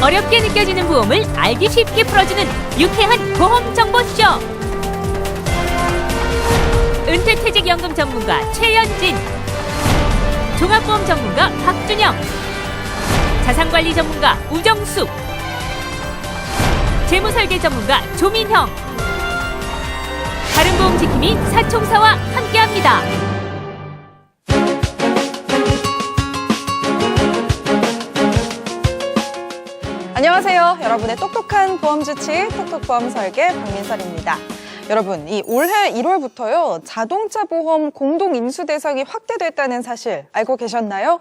어렵게 느껴지는 보험을 알기 쉽게 풀어주는 유쾌한 보험 정보쇼. 은퇴퇴직연금 전문가 최연진, 종합보험 전문가 박준영, 자산관리 전문가 우정숙, 재무설계 전문가 조민형, 다른보험 지킴이 사총사와 함께합니다. 안녕하세요. 여러분의 똑똑한 보험 주치 톡톡보험 설계 박민설입니다. 여러분, 이 올해 1월부터요 자동차 보험 공동 인수 대상이 확대됐다는 사실 알고 계셨나요?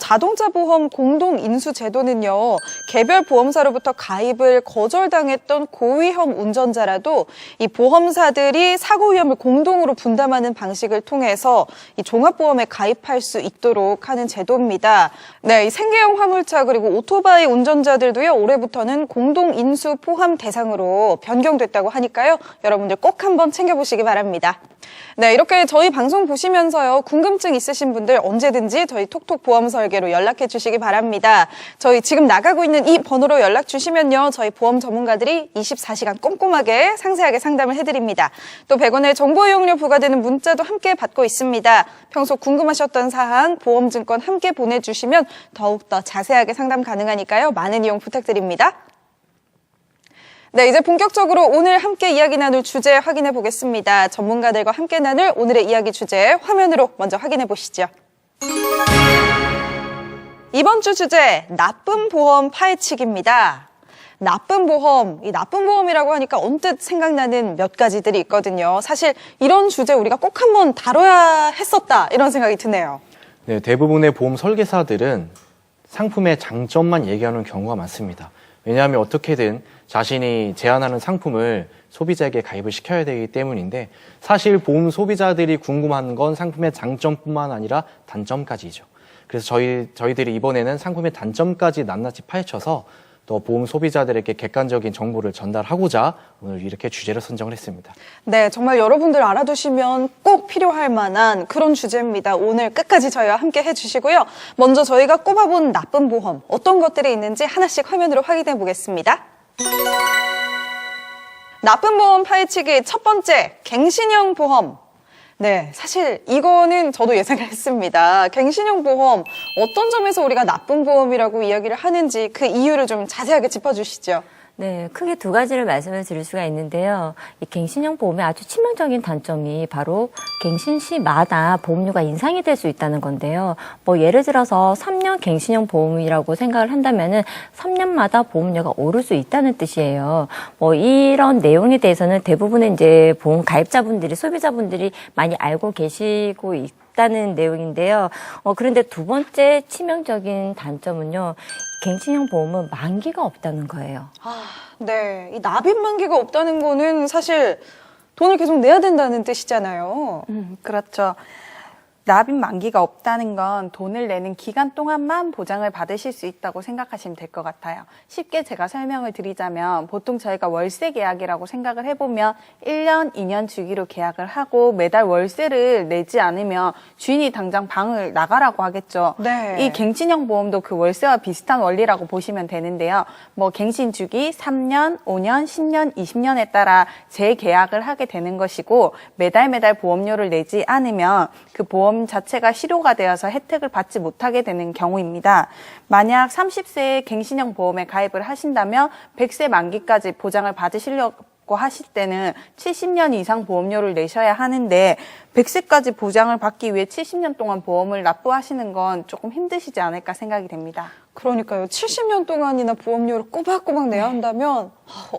자동차 보험 공동 인수 제도는요 개별 보험사로부터 가입을 거절당했던 고위험 운전자라도 이 보험사들이 사고 위험을 공동으로 분담하는 방식을 통해서 이 종합보험에 가입할 수 있도록 하는 제도입니다. 네, 이 생계형 화물차 그리고 오토바이 운전자들도요 올해부터는 공동 인수 포함 대상으로 변경됐다고 하니까요 여러분들 꼭 한번 챙겨보시기 바랍니다. 네, 이렇게 저희 방송 보시면서요 궁금증 있으신 분들 언제든지 저희 톡톡 보험 설계로 연락해 주시기 바랍니다. 저희 지금 나가고 있는 이 번호로 연락 주시면요 저희 보험 전문가들이 24시간 꼼꼼하게 상세하게 상담을 해드립니다. 또 100원의 정보 이용료 부과되는 문자도 함께 받고 있습니다. 평소 궁금하셨던 사항 보험증권 함께 보내주시면 더욱더 자세하게 상담 가능하니까요 많은 이용 부탁드립니다. 네, 이제 본격적으로 오늘 함께 이야기 나눌 주제 확인해 보겠습니다. 전문가들과 함께 나눌 오늘의 이야기 주제 화면으로 먼저 확인해 보시죠. 이번 주 주제, 나쁜 보험 파헤치기입니다. 나쁜 보험, 이 나쁜 보험이라고 하니까 언뜻 생각나는 몇 가지들이 있거든요. 사실 이런 주제 우리가 꼭 한번 다뤄야 했었다 이런 생각이 드네요. 네, 대부분의 보험 설계사들은 상품의 장점만 얘기하는 경우가 많습니다. 왜냐하면 어떻게든 자신이 제안하는 상품을 소비자에게 가입을 시켜야 되기 때문인데 사실 보험 소비자들이 궁금한 건 상품의 장점뿐만 아니라 단점까지죠. 그래서 저희들이 이번에는 상품의 단점까지 낱낱이 파헤쳐서 또 보험 소비자들에게 객관적인 정보를 전달하고자 오늘 이렇게 주제를 선정을 했습니다. 네, 정말 여러분들 알아두시면 꼭 필요할 만한 그런 주제입니다. 오늘 끝까지 저희와 함께 해주시고요. 먼저 저희가 꼽아본 나쁜 보험, 어떤 것들이 있는지 하나씩 화면으로 확인해 보겠습니다. 나쁜 보험 파헤치기 첫 번째, 갱신형 보험. 네, 사실 이거는 저도 예상을 했습니다. 갱신형 보험, 어떤 점에서 우리가 나쁜 보험이라고 이야기를 하는지 그 이유를 좀 자세하게 짚어주시죠. 네, 크게 두 가지를 말씀을 드릴 수가 있는데요. 이 갱신형 보험의 아주 치명적인 단점이 바로 갱신 시마다 보험료가 인상이 될 수 있다는 건데요. 예를 들어서 3년 갱신형 보험이라고 생각을 한다면은 3년마다 보험료가 오를 수 있다는 뜻이에요. 이런 내용에 대해서는 대부분의 이제 보험 가입자분들이, 소비자분들이 많이 알고 계시고 있다는 내용인데요. 그런데 두 번째 치명적인 단점은요. 갱신형 보험은 만기가 없다는 거예요. 네. 이 납입 만기가 없다는 거는 사실 돈을 계속 내야 된다는 뜻이잖아요. 그렇죠. 납입 만기가 없다는 건 돈을 내는 기간 동안만 보장을 받으실 수 있다고 생각하시면 될 것 같아요. 쉽게 제가 설명을 드리자면 보통 저희가 월세 계약이라고 생각을 해보면 1년, 2년 주기로 계약을 하고 매달 월세를 내지 않으면 주인이 당장 방을 나가라고 하겠죠. 네. 이 갱신형 보험도 그 월세와 비슷한 원리라고 보시면 되는데요. 갱신 주기 3년, 5년, 10년, 20년에 따라 재계약을 하게 되는 것이고 매달 보험료를 내지 않으면 그 보험 자체가 실효가 되어서 혜택을 받지 못하게 되는 경우입니다. 만약 30세에 갱신형 보험에 가입을 하신다면 100세 만기까지 보장을 받으시려고 하실 때는 70년 이상 보험료를 내셔야 하는데 100세까지 보장을 받기 위해 70년 동안 보험을 납부하시는 건 조금 힘드시지 않을까 생각이 됩니다. 그러니까요. 70년 동안이나 보험료를 꼬박꼬박 내야 한다면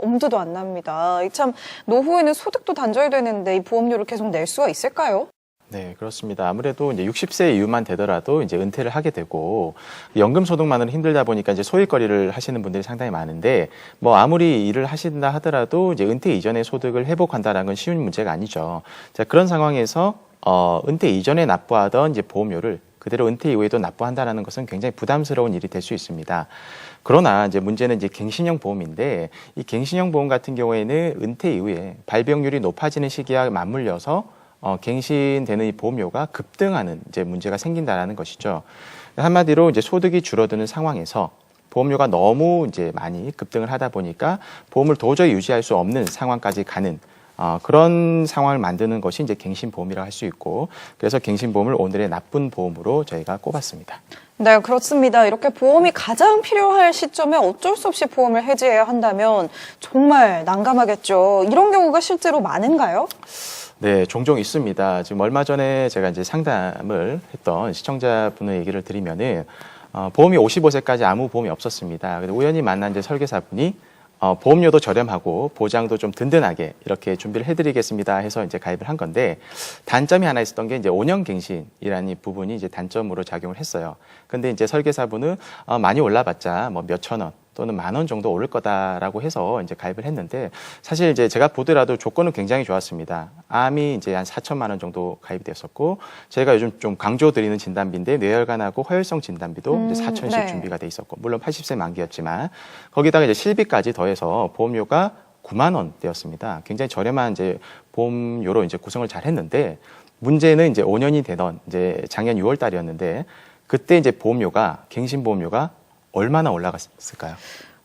엄두도 안 납니다. 참 노후에는 소득도 단절이 되는데 이 보험료를 계속 낼 수가 있을까요? 네, 그렇습니다. 아무래도 이제 60세 이후만 되더라도 이제 은퇴를 하게 되고 연금 소득만으로 힘들다 보니까 이제 소일거리를 하시는 분들이 상당히 많은데 아무리 일을 하신다 하더라도 이제 은퇴 이전에 소득을 회복한다는 건 쉬운 문제가 아니죠. 자, 그런 상황에서 은퇴 이전에 납부하던 이제 보험료를 그대로 은퇴 이후에도 납부한다는 것은 굉장히 부담스러운 일이 될 수 있습니다. 그러나 이제 문제는 이제 갱신형 보험인데 이 갱신형 보험 같은 경우에는 은퇴 이후에 발병률이 높아지는 시기와 맞물려서 갱신되는 이 보험료가 급등하는 이제 문제가 생긴다라는 것이죠. 한마디로 이제 소득이 줄어드는 상황에서 보험료가 너무 이제 많이 급등을 하다 보니까 보험을 도저히 유지할 수 없는 상황까지 가는 그런 상황을 만드는 것이 이제 갱신보험이라고 할 수 있고, 그래서 갱신보험을 오늘의 나쁜 보험으로 저희가 꼽았습니다. 네, 그렇습니다. 이렇게 보험이 가장 필요할 시점에 어쩔 수 없이 보험을 해지해야 한다면 정말 난감하겠죠. 이런 경우가 실제로 많은가요? 네, 종종 있습니다. 지금 얼마 전에 제가 이제 상담을 했던 시청자분의 얘기를 드리면은, 보험이 55세까지 아무 보험이 없었습니다. 근데 우연히 만난 이제 설계사분이 보험료도 저렴하고 보장도 좀 든든하게 이렇게 준비를 해드리겠습니다 해서 이제 가입을 한 건데, 단점이 하나 있었던 게 이제 5년 갱신이라는 이 부분이 이제 단점으로 작용을 했어요. 근데 이제 설계사분은 많이 올라봤자 뭐 몇천 원 또는 10,000원 정도 오를 거다라고 해서 이제 가입을 했는데, 사실 이제 제가 보더라도 조건은 굉장히 좋았습니다. 암이 이제 한 4천만 원 정도 가입이 됐었고, 저희가 요즘 좀 강조드리는 진단비인데 뇌혈관하고 허혈성 진단비도 이제 4천씩 네. 준비가 돼 있었고, 물론 80세 만기였지만 거기다가 이제 실비까지 더해서 보험료가 9만 원대였습니다. 굉장히 저렴한 이제 보험료로 이제 구성을 잘 했는데, 문제는 이제 5년이 되던 이제 작년 6월 달이었는데, 그때 이제 보험료가, 갱신보험료가 얼마나 올라갔을까요?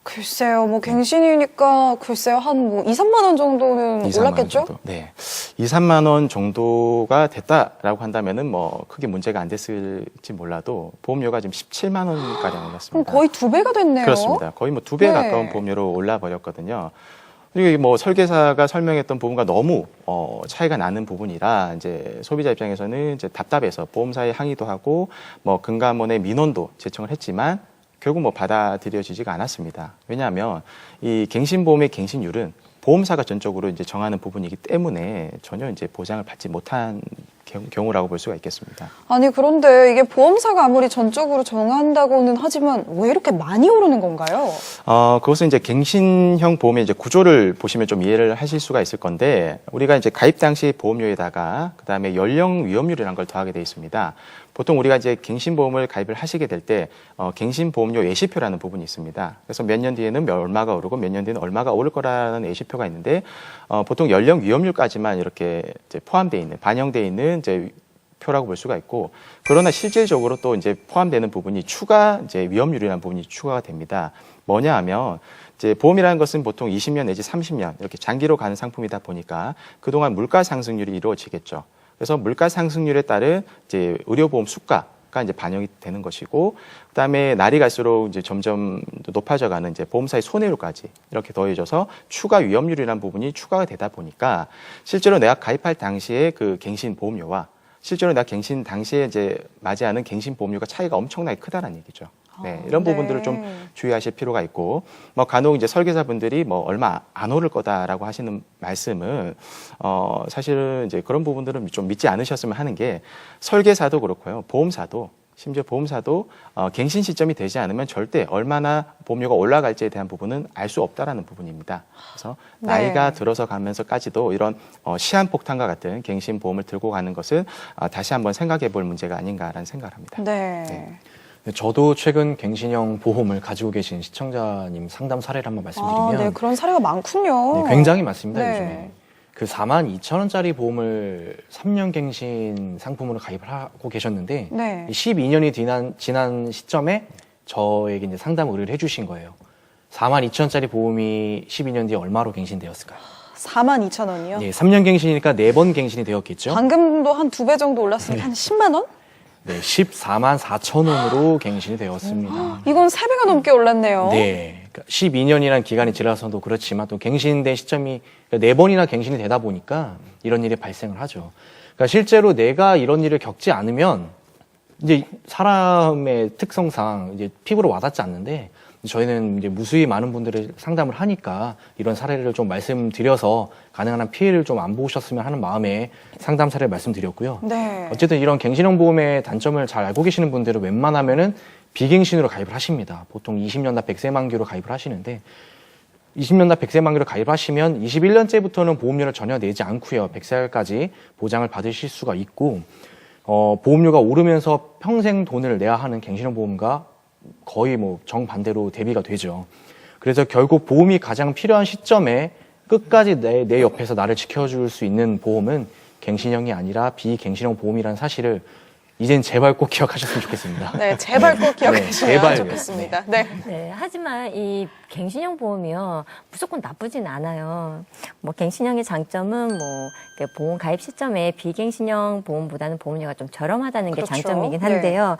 글쎄요, 뭐 갱신이니까 글쎄요, 한 뭐 2, 3만 원 정도는 2, 3만 올랐겠죠? 원 정도. 네. 2, 3만 원 정도가 됐다라고 한다면은 뭐 크게 문제가 안 됐을지 몰라도 보험료가 지금 17만 원가량 그럼 올랐습니다. 거의 2배가 됐네요. 그렇습니다. 거의 뭐 2배 네. 가까운 보험료로 올라 버렸거든요. 그리고 뭐 설계사가 설명했던 부분과 너무 차이가 나는 부분이라 이제 소비자 입장에서는 이제 답답해서 보험사에 항의도 하고 뭐 금감원에 민원도 제청을 했지만 결국 뭐 받아들여지지가 않았습니다. 왜냐하면 이 갱신보험의 갱신율은 보험사가 전적으로 이제 정하는 부분이기 때문에 전혀 이제 보장을 받지 못한 경우라고 볼 수가 있겠습니다. 아니, 그런데 이게 보험사가 아무리 전적으로 정한다고는 하지만 왜 이렇게 많이 오르는 건가요? 그것은 이제 갱신형 보험의 이제 구조를 보시면 좀 이해를 하실 수가 있을 건데, 우리가 이제 가입 당시 보험료에다가 그다음에 연령 위험률이라는 걸 더하게 돼 있습니다. 보통 우리가 이제 갱신보험을 가입을 하시게 될 때 갱신보험료 예시표라는 부분이 있습니다. 그래서 몇 년 뒤에는 얼마가 오르고 몇 년 뒤에는 얼마가 오를 거라는 예시표가 있는데, 보통 연령 위험률까지만 이렇게 이제 포함되어 있는, 반영되어 있는 이제 표라고 볼 수가 있고, 그러나 실질적으로 또 이제 포함되는 부분이 추가 이제 위험률이라는 부분이 추가가 됩니다. 뭐냐 하면 이제 보험이라는 것은 보통 20년 내지 30년 이렇게 장기로 가는 상품이다 보니까 그동안 물가 상승률이 이루어지겠죠. 그래서 물가 상승률에 따른 이제 의료보험 수가가 이제 반영이 되는 것이고, 그다음에 날이 갈수록 이제 점점 높아져가는 이제 보험사의 손해율까지 이렇게 더해져서 추가 위험률이라는 부분이 추가가 되다 보니까 실제로 내가 가입할 당시에 그 갱신 보험료와 실제로 내가 갱신 당시에 이제 맞이하는 갱신 보험료가 차이가 엄청나게 크다는 얘기죠. 네, 이런 부분들을 네. 좀 주의하실 필요가 있고, 뭐 간혹 이제 설계사분들이 뭐 얼마 안 오를 거다라고 하시는 말씀은 사실은 이제 그런 부분들은 좀 믿지 않으셨으면 하는 게, 설계사도 그렇고요, 보험사도 심지어 보험사도 갱신 시점이 되지 않으면 절대 얼마나 보험료가 올라갈지에 대한 부분은 알 수 없다라는 부분입니다. 그래서 네. 나이가 들어서 가면서까지도 이런 시한폭탄과 같은 갱신 보험을 들고 가는 것은 다시 한번 생각해 볼 문제가 아닌가라는 생각을 합니다. 네. 네. 저도 최근 갱신형 보험을 가지고 계신 시청자님 상담 사례를 한번 말씀드리면 네, 그런 사례가 많군요. 네, 굉장히 많습니다. 네. 요즘에. 그 42,000원짜리 보험을 3년 갱신 상품으로 가입을 하고 계셨는데 네. 12년이 지난 시점에 저에게 이제 상담 의뢰를 해주신 거예요. 42,000원짜리 보험이 12년 뒤에 얼마로 갱신되었을까요? 42,000원이요? 예, 3년 갱신이니까 4번 갱신이 되었겠죠? 방금도 한 2배 정도 올랐으니까 한 10만 원? 네, 14만 4천 원으로 갱신이 되었습니다. 이건 3배가 넘게 올랐네요. 네. 그러니까 12년이라는 기간이 지나서도 그렇지만 또 갱신된 시점이 4번이나 갱신이 되다 보니까 이런 일이 발생을 하죠. 그러니까 실제로 내가 이런 일을 겪지 않으면 이제 사람의 특성상 이제 피부로 와닿지 않는데, 저희는 이제 무수히 많은 분들을 상담을 하니까 이런 사례를 좀 말씀드려서 가능한 한 피해를 좀 안 보셨으면 하는 마음에 상담 사례를 말씀드렸고요. 네. 어쨌든 이런 갱신형 보험의 단점을 잘 알고 계시는 분들은 웬만하면은 비갱신으로 가입을 하십니다. 보통 20년 납 100세 만기로 가입을 하시는데, 20년 납 100세 만기로 가입하시면 21년째부터는 보험료를 전혀 내지 않고요. 100살까지 보장을 받으실 수가 있고, 보험료가 오르면서 평생 돈을 내야 하는 갱신형 보험과 거의 뭐 정반대로 대비가 되죠. 그래서 결국 보험이 가장 필요한 시점에 끝까지 내 옆에서 나를 지켜줄 수 있는 보험은 갱신형이 아니라 비갱신형 보험이라는 사실을 이젠 제발 꼭 기억하셨으면 좋겠습니다. 네, 제발 꼭 기억하시면 제발요. 좋겠습니다. 네. 네, 하지만 이 갱신형 보험이요, 무조건 나쁘진 않아요. 뭐 갱신형의 장점은 뭐 이렇게 보험 가입 시점에 비갱신형 보험보다는 보험료가 좀 저렴하다는 게 그렇죠. 장점이긴 한데요.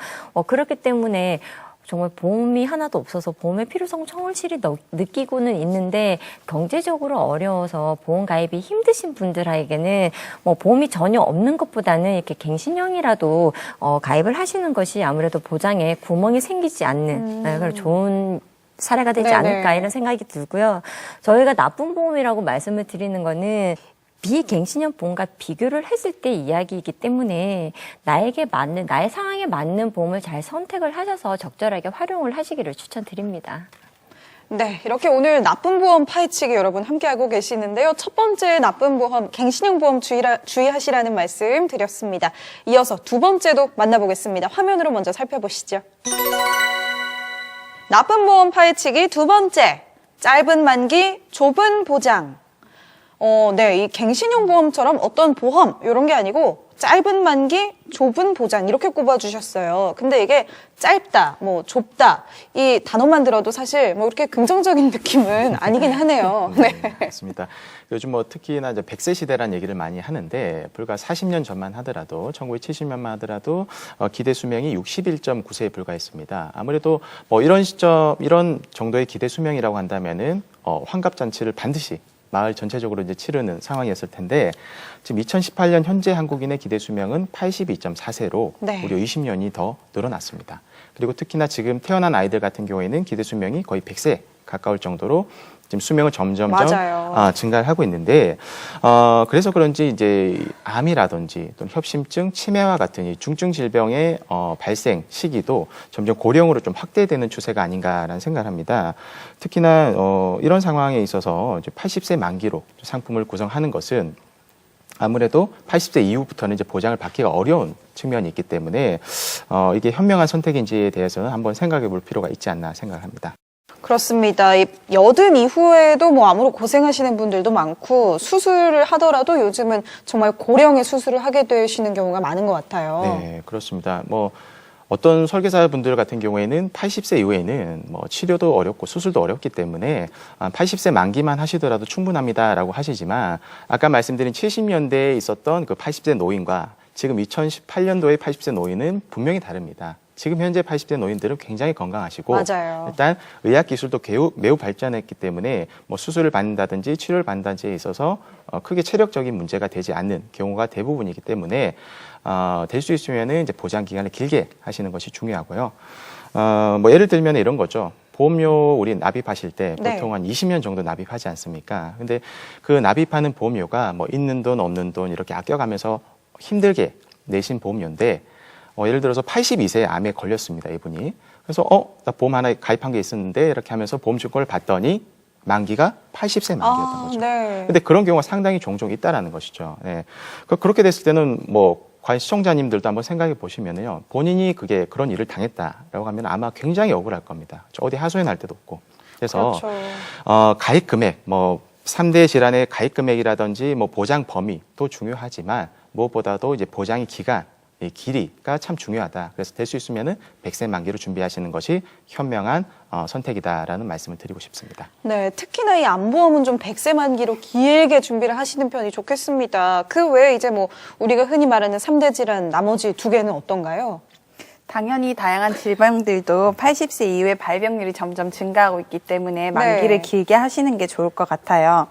그렇기 때문에 정말 보험이 하나도 없어서 보험의 필요성 충실히 느끼고는 있는데 경제적으로 어려워서 보험 가입이 힘드신 분들에게는 뭐 보험이 전혀 없는 것보다는 이렇게 갱신형이라도 가입을 하시는 것이 아무래도 보장에 구멍이 생기지 않는 그런 좋은 사례가 되지 네네. 않을까 이런 생각이 들고요. 저희가 나쁜 보험이라고 말씀을 드리는 거는 비갱신형 보험과 비교를 했을 때 이야기이기 때문에 나에게 맞는, 나의 상황에 맞는 보험을 잘 선택을 하셔서 적절하게 활용을 하시기를 추천드립니다. 네, 이렇게 오늘 나쁜 보험 파헤치기 여러분 함께하고 계시는데요. 첫 번째 나쁜 보험, 갱신형 보험 주의하시라는 말씀 드렸습니다. 이어서 두 번째도 만나보겠습니다. 화면으로 먼저 살펴보시죠. 나쁜 보험 파헤치기 두 번째, 짧은 만기, 좁은 보장. 네, 이 갱신형 보험처럼 어떤 보험 이런 게 아니고 짧은 만기, 좁은 보장 이렇게 꼽아주셨어요. 근데 이게 짧다, 뭐 좁다 이 단어만 들어도 사실 뭐 그렇게 긍정적인 느낌은 아니긴 하네요. 네. 맞습니다. 요즘 뭐 특히나 이제 100세 시대라는 얘기를 많이 하는데 불과 40년 전만 하더라도 1970년만 하더라도 기대 수명이 61.9세에 불과했습니다. 아무래도 뭐 이런 시점 이런 정도의 기대 수명이라고 한다면은 환갑 잔치를 반드시 마을 전체적으로 이제 치르는 상황이었을 텐데 지금 2018년 현재 한국인의 기대 수명은 82.4세로 네. 무려 20년이 더 늘어났습니다. 그리고 특히나 지금 태어난 아이들 같은 경우에는 기대 수명이 거의 100세 가까울 정도로 지금 수명을 점점점 맞아요. 증가를 하고 있는데 그래서 그런지 이제 암이라든지 또는 협심증, 치매와 같은 이 중증 질병의 발생 시기도 점점 고령으로 좀 확대되는 추세가 아닌가라는 생각을 합니다. 특히나 이런 상황에 있어서 이제 80세 만기로 상품을 구성하는 것은 아무래도 80세 이후부터는 이제 보장을 받기가 어려운 측면이 있기 때문에 이게 현명한 선택인지에 대해서는 한번 생각해 볼 필요가 있지 않나 생각을 합니다. 그렇습니다. 이 여든 이후에도 뭐 암으로 고생하시는 분들도 많고 수술을 하더라도 요즘은 정말 고령의 수술을 하게 되시는 경우가 많은 것 같아요. 네, 그렇습니다. 뭐 어떤 설계사분들 같은 경우에는 80세 이후에는 뭐 치료도 어렵고 수술도 어렵기 때문에 80세 만기만 하시더라도 충분합니다라고 하시지만 아까 말씀드린 70년대에 있었던 그 80세 노인과 지금 2018년도의 80세 노인은 분명히 다릅니다. 지금 현재 80대 노인들은 굉장히 건강하시고 맞아요. 일단 의학 기술도 매우 발전했기 때문에 뭐 수술을 받는다든지 치료를 받는다든지에 있어서 크게 체력적인 문제가 되지 않는 경우가 대부분이기 때문에 될 수 있으면은 이제 보장 기간을 길게 하시는 것이 중요하고요. 뭐 예를 들면 이런 거죠. 보험료 우리 납입하실 때 네. 보통 한 20년 정도 납입하지 않습니까? 근데 그 납입하는 보험료가 뭐 있는 돈 없는 돈 이렇게 아껴가면서 힘들게 내신 보험료인데 예를 들어서 82세에 암에 걸렸습니다, 이분이. 그래서 나 보험 하나 가입한 게 있었는데 이렇게 하면서 보험 증권을 봤더니 만기가 80세 만기였던 거죠. 네. 근데 그런 경우가 상당히 종종 있다라는 것이죠. 네. 그렇게 됐을 때는 뭐 과연 시청자님들도 한번 생각해 보시면요. 본인이 그게 그런 일을 당했다라고 하면 아마 굉장히 억울할 겁니다. 어디 하소연할 데도 없고. 그래서 그렇죠. 가입 금액, 뭐 3대 질환의 가입 금액이라든지 뭐 보장 범위도 중요하지만 무엇보다도 이제 보장의 기간, 이 길이가 참 중요하다. 그래서 될 수 있으면은 100세 만기로 준비하시는 것이 현명한 선택이다라는 말씀을 드리고 싶습니다. 네, 특히나 이 암보험은 좀 100세 만기로 길게 준비를 하시는 편이 좋겠습니다. 그 외에 이제 뭐 우리가 흔히 말하는 3대 질환 나머지 두 개는 어떤가요? 당연히 다양한 질병들도 80세 이후에 발병률이 점점 증가하고 있기 때문에 만기를 네. 길게 하시는 게 좋을 것 같아요.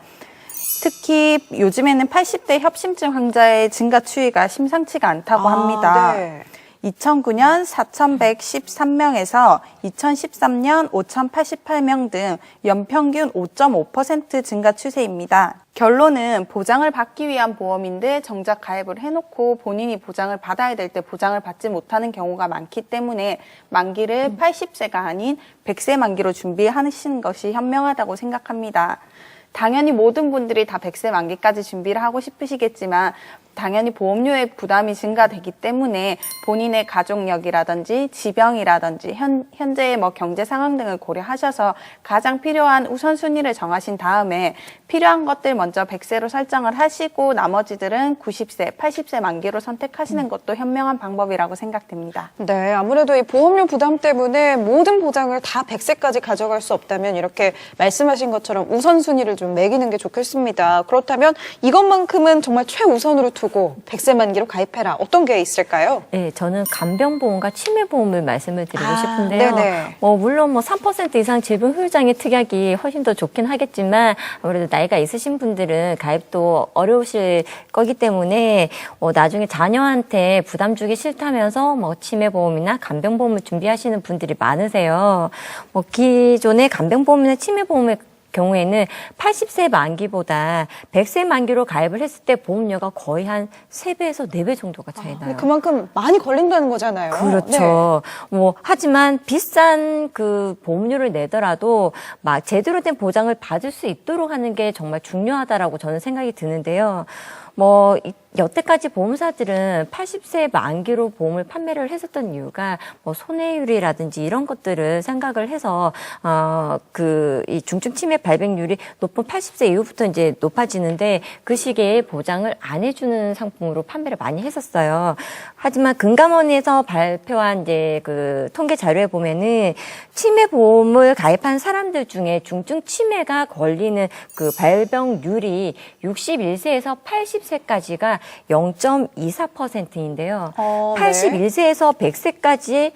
특히 요즘에는 80대 협심증 환자의 증가 추이가 심상치가 않다고 합니다. 네. 2009년 4,113명에서 2013년 5,088명 등 연평균 5.5% 증가 추세입니다. 결론은 보장을 받기 위한 보험인데 정작 가입을 해놓고 본인이 보장을 받아야 될 때 보장을 받지 못하는 경우가 많기 때문에 만기를 80세가 아닌 100세 만기로 준비하시는 것이 현명하다고 생각합니다. 당연히 모든 분들이 다 100세 만기까지 준비를 하고 싶으시겠지만 당연히 보험료의 부담이 증가되기 때문에 본인의 가족력이라든지 지병이라든지 현재의 뭐 경제 상황 등을 고려하셔서 가장 필요한 우선순위를 정하신 다음에 필요한 것들 먼저 100세로 설정을 하시고 나머지들은 90세, 80세 만기로 선택하시는 것도 현명한 방법이라고 생각됩니다. 네, 아무래도 이 보험료 부담 때문에 모든 보장을 다 100세까지 가져갈 수 없다면 이렇게 말씀하신 것처럼 우선순위를 좀 매기는 게 좋겠습니다. 그렇다면 이것만큼은 정말 최우선으로 두고 100세 만기로 가입해라. 어떤 게 있을까요? 네, 저는 간병보험과 치매보험을 말씀을 드리고 싶은데요. 네네. 물론 3% 이상 질병 후유장애 특약이 훨씬 더 좋긴 하겠지만 아무래도 나이가 있으신 분들은 가입도 어려우실 거기 때문에 나중에 자녀한테 부담 주기 싫다면서 치매보험이나 간병보험을 준비하시는 분들이 많으세요. 기존의 간병보험이나 치매보험의 경우에는 80세 만기보다 100세 만기로 가입을 했을 때 보험료가 거의 한 3배에서 4배 정도가 차이 나요. 그만큼 많이 걸린다는 거잖아요. 그렇죠. 하지만 비싼 그 보험료를 내더라도 제대로 된 보장을 받을 수 있도록 하는 게 정말 중요하다라고 저는 생각이 드는데요. 여태까지 보험사들은 80세 만기로 보험을 판매를 했었던 이유가 손해율이라든지 이런 것들을 생각을 해서 이 중증 치매 발병률이 높은 80세 이후부터 이제 높아지는데 그 시기에 보장을 안 해주는 상품으로 판매를 많이 했었어요. 하지만 금감원에서 발표한 이제 그 통계 자료에 보면은 치매 보험을 가입한 사람들 중에 중증 치매가 걸리는 그 발병률이 61세에서 80세까지가 0.24%인데요. 81세에서 100세까지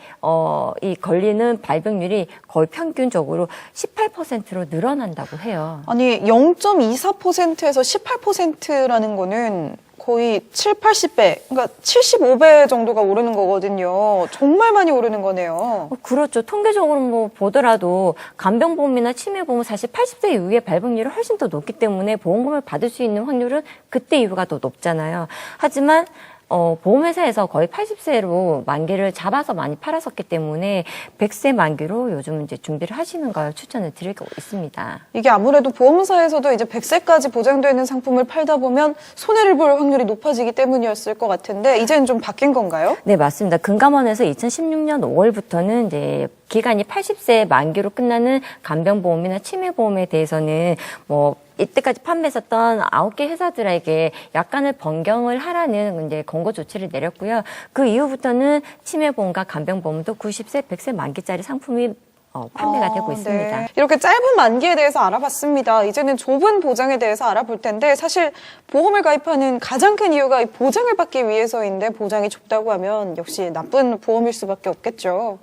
이 걸리는 발병률이 거의 평균적으로 18%로 늘어난다고 해요. 아니 0.24%에서 18%라는 거는 거의 7, 80배, 그러니까 75배 정도가 오르는 거거든요. 정말 많이 오르는 거네요. 그렇죠. 통계적으로 보더라도 간병보험이나 치매보험은 사실 80세 이후에 발병률이 훨씬 더 높기 때문에 보험금을 받을 수 있는 확률은 그때 이후가 더 높잖아요. 하지만 보험회사에서 거의 80세로 만기를 잡아서 많이 팔았었기 때문에 100세 만기로 요즘 이제 준비를 하시는 걸 추천을 드리고 있습니다. 이게 아무래도 보험사에서도 이제 100세까지 보장되는 상품을 팔다 보면 손해를 볼 확률이 높아지기 때문이었을 것 같은데 이제는 좀 바뀐 건가요? 네, 맞습니다. 금감원에서 2016년 5월부터는 이제 기간이 80세 만기로 끝나는 간병보험이나 치매보험에 대해서는 이때까지 판매했었던 9개 회사들에게 약간을 변경을 하라는 이제 권고 조치를 내렸고요. 그 이후부터는 치매보험과 간병보험도 90세, 100세 만기짜리 상품이 판매가 되고 있습니다. 네. 이렇게 짧은 만기에 대해서 알아봤습니다. 이제는 좁은 보장에 대해서 알아볼 텐데 사실 보험을 가입하는 가장 큰 이유가 이 보장을 받기 위해서인데 보장이 좁다고 하면 역시 나쁜 보험일 수밖에 없겠죠.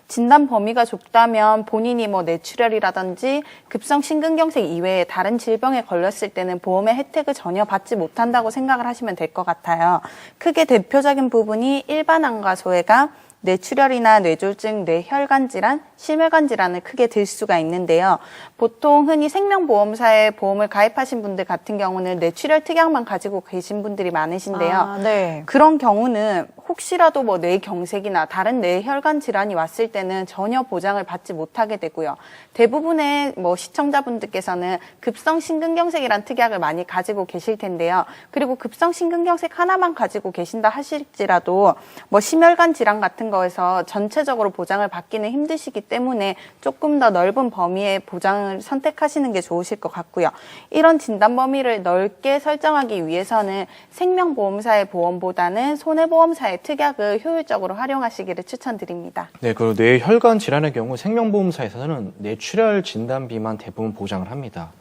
진단 범위가 좁다면 본인이 뇌출혈이라든지 급성 심근경색 이외에 다른 질병에 걸렸을 때는 보험의 혜택을 전혀 받지 못한다고 생각을 하시면 될 것 같아요. 크게 대표적인 부분이 일반암과 소외가 뇌출혈이나 뇌졸중, 뇌혈관 질환, 심혈관 질환을 크게 들 수가 있는데요. 보통 흔히 생명보험사에 보험을 가입하신 분들 같은 경우는 뇌출혈 특약만 가지고 계신 분들이 많으신데요. 네. 그런 경우는 혹시라도 뇌경색이나 다른 뇌혈관 질환이 왔을 때는 전혀 보장을 받지 못하게 되고요. 대부분의 시청자분들께서는 급성 심근경색이란 특약을 많이 가지고 계실 텐데요. 그리고 급성 심근경색 하나만 가지고 계신다 하실지라도 심혈관 질환 같은 거에서 전체적으로 보장을 받기는 힘드시기 때문에 조금 더 넓은 범위의 보장을 선택하시는 게 좋으실 것 같고요. 이런 진단 범위를 넓게 설정하기 위해서는 생명보험사의 보험보다는 손해보험사의 특약을 효율적으로 활용하시기를 추천드립니다. 네, 그리고 뇌혈관 질환의 경우 생명보험사에서는 뇌출혈 진단비만 대부분 보장을 합니다.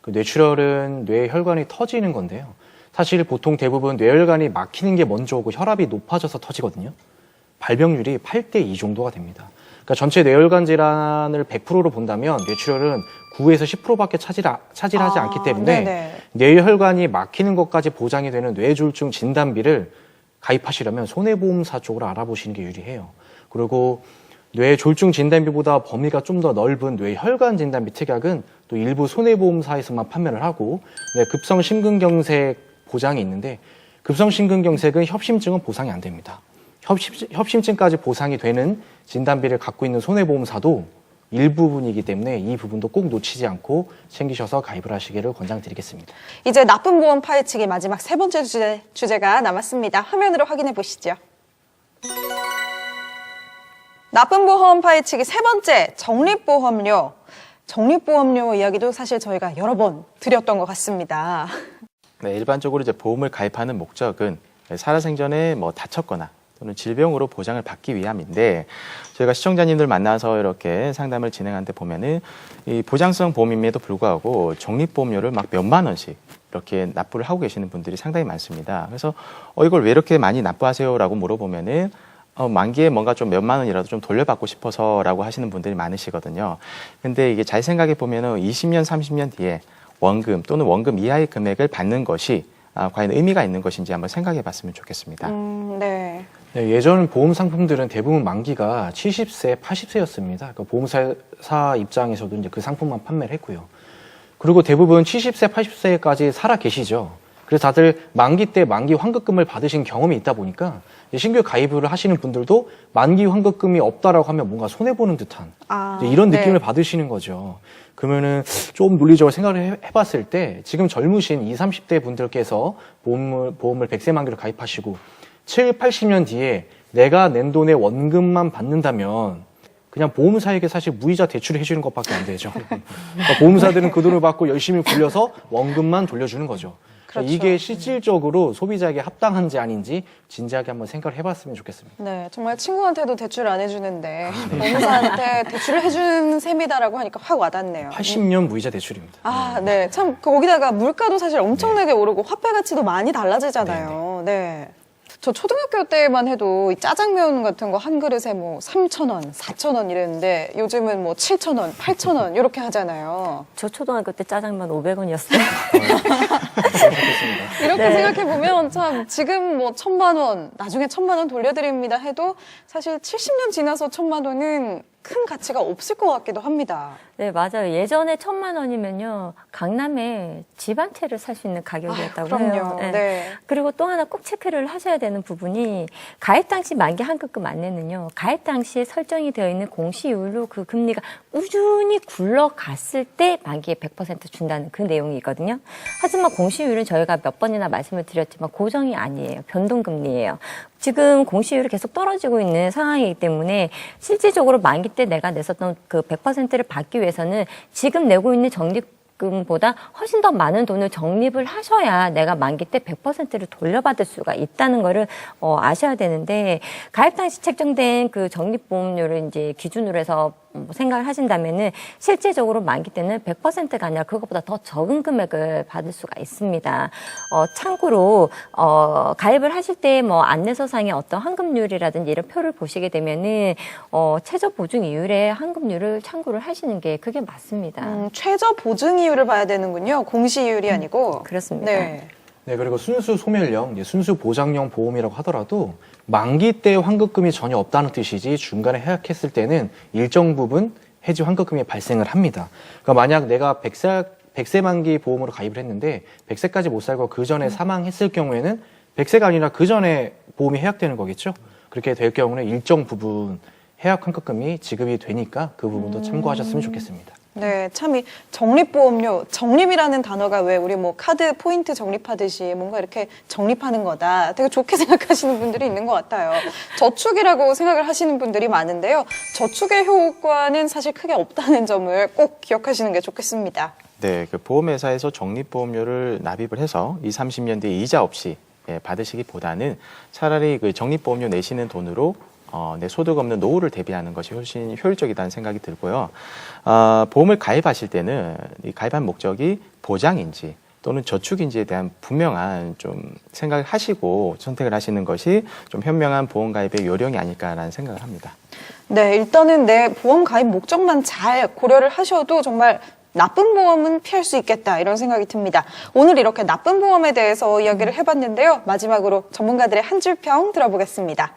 그 뇌출혈은 뇌혈관이 터지는 건데요. 사실 보통 대부분 뇌혈관이 막히는 게 먼저 오고 혈압이 높아져서 터지거든요. 발병률이 8대2 정도가 됩니다. 그러니까 전체 뇌혈관 질환을 100%로 본다면 뇌출혈은 9에서 10%밖에 차지하지 않기 때문에 네네. 뇌혈관이 막히는 것까지 보장이 되는 뇌졸중 진단비를 가입하시려면 손해보험사 쪽으로 알아보시는 게 유리해요. 그리고 뇌졸중 진단비보다 범위가 좀 더 넓은 뇌혈관 진단비 특약은 또 일부 손해보험사에서만 판매를 하고 급성 심근경색 보장이 있는데 급성 심근경색은 협심증은 보상이 안 됩니다. 협심증까지 보상이 되는 진단비를 갖고 있는 손해보험사도 일부분이기 때문에 이 부분도 꼭 놓치지 않고 챙기셔서 가입을 하시기를 권장드리겠습니다. 이제 나쁜 보험 파헤치기 마지막 세 번째 주제가 남았습니다. 화면으로 확인해 보시죠. 나쁜 보험 파헤치기 세 번째, 적립보험료. 적립보험료 이야기도 사실 저희가 여러 번 드렸던 것 같습니다. 네, 일반적으로 이제 보험을 가입하는 목적은 살아생전에 뭐 다쳤거나 또는 질병으로 보장을 받기 위함인데 저희가 시청자님들 만나서 이렇게 상담을 진행하는데 보면은 이 보장성 보험임에도 불구하고 적립보험료를 막 몇만 원씩 이렇게 납부를 하고 계시는 분들이 상당히 많습니다. 그래서 이걸 왜 이렇게 많이 납부하세요라고 물어보면은 만기에 뭔가 좀 몇만 원이라도 좀 돌려받고 싶어서라고 하시는 분들이 많으시거든요. 근데 이게 잘 생각해 보면은 20년, 30년 뒤에 원금 또는 원금 이하의 금액을 받는 것이 과연 의미가 있는 것인지 한번 생각해 봤으면 좋겠습니다. 네. 네, 예전 보험 상품들은 대부분 만기가 70세, 80세였습니다. 그러니까 보험사 입장에서도 이제 그 상품만 판매를 했고요. 그리고 대부분 70세, 80세까지 살아 계시죠. 그래서 다들 만기 때 만기 환급금을 받으신 경험이 있다 보니까 신규 가입을 하시는 분들도 만기 환급금이 없다라고 하면 뭔가 손해보는 듯한 이런 느낌을 받으시는 거죠. 그러면은 좀 논리적으로 생각을 해봤을 때 지금 젊으신 20, 30대 분들께서 보험을 100세 만기로 가입하시고 7, 80년 뒤에 내가 낸 돈의 원금만 받는다면 그냥 보험사에게 사실 무이자 대출을 해주는 것밖에 안 되죠. 그러니까 보험사들은 그 돈을 받고 열심히 굴려서 원금만 돌려주는 거죠. 그렇죠. 이게 실질적으로 소비자에게 합당한지 아닌지 진지하게 한번 생각을 해봤으면 좋겠습니다. 네, 정말 친구한테도 대출 안 해주는데 보험사한테 대출을 해주는 셈이다라고 하니까 확 와닿네요. 80년 무이자 대출입니다. 네. 참 거기다가 물가도 사실 엄청나게 오르고 화폐 가치도 많이 달라지잖아요. 네. 저 초등학교 때만 해도 이 짜장면 같은 거 한 그릇에 뭐 3,000원, 4,000원 이랬는데 요즘은 뭐 7,000원, 8,000원 이렇게 하잖아요. 저 초등학교 때 짜장면 500원이었어요. 이렇게 생각해보면 참 지금 뭐 1,000만 원, 나중에 1,000만 원 돌려드립니다 해도 사실 70년 지나서 1,000만 원은 큰 가치가 없을 것 같기도 합니다. 네, 맞아요. 예전에 1,000만 원이면요, 강남에 집 한 채를 살 수 있는 가격이었다고 그럼요. 해요. 네. 그리고 또 하나 꼭 체크를 하셔야 되는 부분이 가입 당시 만기 환급금 안내는요, 가입 당시에 설정이 되어 있는 공시율로 그 금리가 꾸준히 굴러갔을 때 만기에 100% 준다는 그 내용이 있거든요. 하지만 공시율은 저희가 몇 번이나 말씀을 드렸지만 고정이 아니에요. 변동금리예요. 지금 공시율이 계속 떨어지고 있는 상황이기 때문에 실질적으로 만기 때 내가 냈었던 그 100%를 받기 위해서는 지금 내고 있는 적립금보다 훨씬 더 많은 돈을 적립을 하셔야 내가 만기 때 100%를 돌려받을 수가 있다는 거를 아셔야 되는데, 가입 당시 책정된 그 적립보험료를 이제 기준으로 해서 생각을 하신다면은 실제적으로 만기 때는 100%가 아니라 그것보다 더 적은 금액을 받을 수가 있습니다. 참고로 가입을 하실 때 뭐 안내서상의 어떤 환급률이라든지 이런 표를 보시게 되면은 최저 보증 이율의 환급률을 참고를 하시는 게 그게 맞습니다. 최저 보증 이율을 봐야 되는군요. 공시이율이 아니고. 그렇습니다. 네. 네, 그리고 순수 소멸형, 이제 순수 보장형 보험이라고 하더라도 만기 때 환급금이 전혀 없다는 뜻이지 중간에 해약했을 때는 일정 부분 해지 환급금이 발생을 합니다. 그러니까 만약 내가 100세 만기 보험으로 가입을 했는데 100세까지 못 살고 그 전에 사망했을 경우에는 100세가 아니라 그 전에 보험이 해약되는 거겠죠. 그렇게 될 경우는 일정 부분 해약 환급금이 지급이 되니까 그 부분도 참고하셨으면 좋겠습니다. 네, 참 이 적립보험료, 적립이라는 단어가 왜 우리 뭐 카드 포인트 적립하듯이 뭔가 이렇게 적립하는 거다. 되게 좋게 생각하시는 분들이 있는 것 같아요. 저축이라고 생각을 하시는 분들이 많은데요. 저축의 효과는 사실 크게 없다는 점을 꼭 기억하시는 게 좋겠습니다. 네, 그 보험회사에서 적립보험료를 납입을 해서 20, 30년 뒤에 이자 없이 받으시기보다는 차라리 그 적립보험료 내시는 돈으로 내 소득 없는 노후를 대비하는 것이 훨씬 효율적이라는 생각이 들고요. 보험을 가입하실 때는 이 가입한 목적이 보장인지 또는 저축인지에 대한 분명한 좀 생각을 하시고 선택을 하시는 것이 좀 현명한 보험 가입의 요령이 아닐까라는 생각을 합니다. 네, 일단은 내 보험 가입 목적만 잘 고려를 하셔도 정말 나쁜 보험은 피할 수 있겠다 이런 생각이 듭니다. 오늘 이렇게 나쁜 보험에 대해서 이야기를 해봤는데요. 마지막으로 전문가들의 한 줄 평 들어보겠습니다.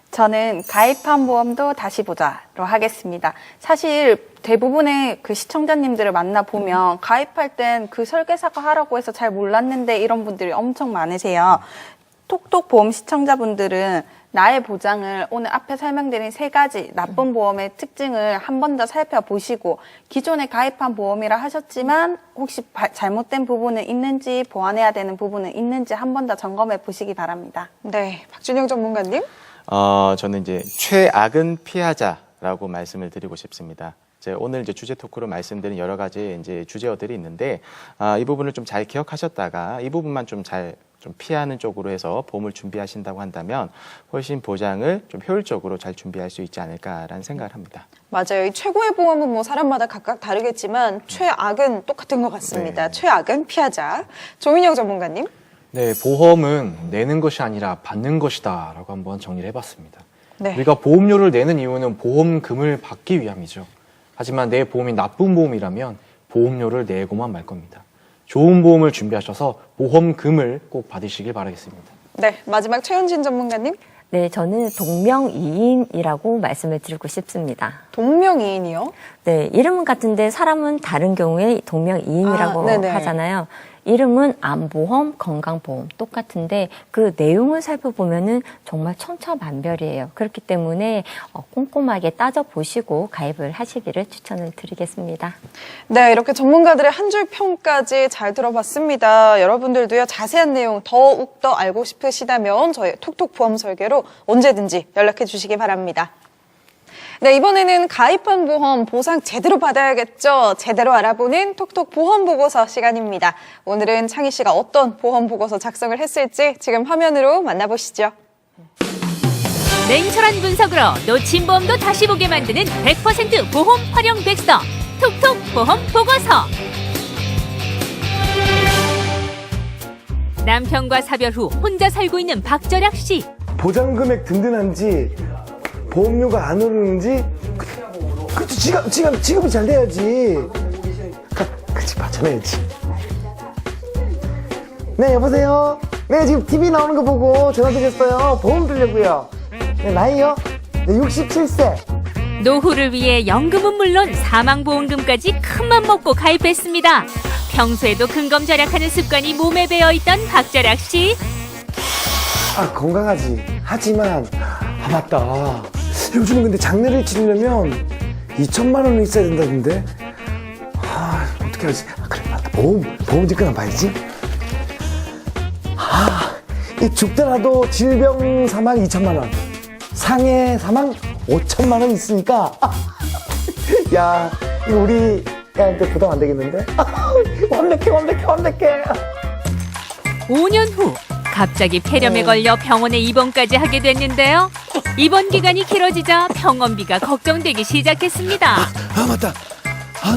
저는 가입한 보험도 다시 보자로 하겠습니다. 사실 대부분의 그 시청자님들을 만나보면 가입할 땐 그 설계사가 하라고 해서 잘 몰랐는데 이런 분들이 엄청 많으세요. 톡톡 보험 시청자분들은 나의 보장을 오늘 앞에 설명드린 3가지 나쁜 보험의 특징을 한 번 더 살펴보시고 기존에 가입한 보험이라 하셨지만 혹시 잘못된 부분은 있는지 보완해야 되는 부분은 있는지 한 번 더 점검해 보시기 바랍니다. 네, 박준영 전문가님. 저는 이제 최악은 피하자라고 말씀을 드리고 싶습니다. 오늘 이제 주제 토크로 말씀드린 여러 가지 이제 주제어들이 있는데, 이 부분을 좀 잘 기억하셨다가 이 부분만 좀 피하는 쪽으로 해서 보험을 준비하신다고 한다면 훨씬 보장을 좀 효율적으로 잘 준비할 수 있지 않을까라는 생각을 합니다. 맞아요. 이 최고의 보험은 뭐 사람마다 각각 다르겠지만 최악은 똑같은 것 같습니다. 네. 최악은 피하자. 조민영 전문가님. 네, 보험은 내는 것이 아니라 받는 것이다라고 한번 정리를 해봤습니다. 네. 우리가 보험료를 내는 이유는 보험금을 받기 위함이죠. 하지만 내 보험이 나쁜 보험이라면 보험료를 내고만 말 겁니다. 좋은 보험을 준비하셔서 보험금을 꼭 받으시길 바라겠습니다. 네, 마지막 최현진 전문가님. 네, 저는 동명이인이라고 말씀을 드리고 싶습니다. 동명이인이요? 네, 이름은 같은데 사람은 다른 경우에 동명이인이라고 네네. 하잖아요. 이름은 암보험, 건강보험 똑같은데 그 내용을 살펴보면은 정말 천차만별이에요. 그렇기 때문에 꼼꼼하게 따져보시고 가입을 하시기를 추천을 드리겠습니다. 네, 이렇게 전문가들의 한 줄 평까지 잘 들어봤습니다. 여러분들도요, 자세한 내용 더욱더 알고 싶으시다면 저희 톡톡 보험 설계로 언제든지 연락해 주시기 바랍니다. 네, 이번에는 가입한 보험 보상 제대로 받아야겠죠. 제대로 알아보는 톡톡 보험 보고서 시간입니다. 오늘은 창희 씨가 어떤 보험 보고서 작성을 했을지 지금 화면으로 만나보시죠. 냉철한 분석으로 놓친 보험도 다시 보게 만드는 100% 보험 활용 백서 톡톡 보험 보고서. 남편과 사별 후 혼자 살고 있는 박절약 씨. 보장 금액 든든한지 보험료가 안 오르는지 그치 지급이 잘 돼야지. 그치 받쳐내야지. 네 여보세요. 네 지금 TV 나오는 거 보고 전화 드렸어요. 보험 들려고요. 네, 나이요? 네 67세. 노후를 위해 연금은 물론 사망보험금까지 큰맘 먹고 가입했습니다. 평소에도 근검 절약하는 습관이 몸에 배어있던 박절약 씨. 건강하지. 하지만 맞다. 요즘은 근데 장례를 치르려면 2천만 원은 있어야 된다던데. 어떻게 하지? 그래 맞다. 보험 직권 한번 봐야지. 이 죽더라도 질병 사망 2천만 원, 상해 사망 5천만 원 있으니까 야 이거 우리 애한테 부담 안 되겠는데? 완벽해. 5년 후 갑자기 폐렴에 걸려 병원에 입원까지 하게 됐는데요. 입원 기간이 길어지자 병원비가 걱정되기 시작했습니다. 맞다.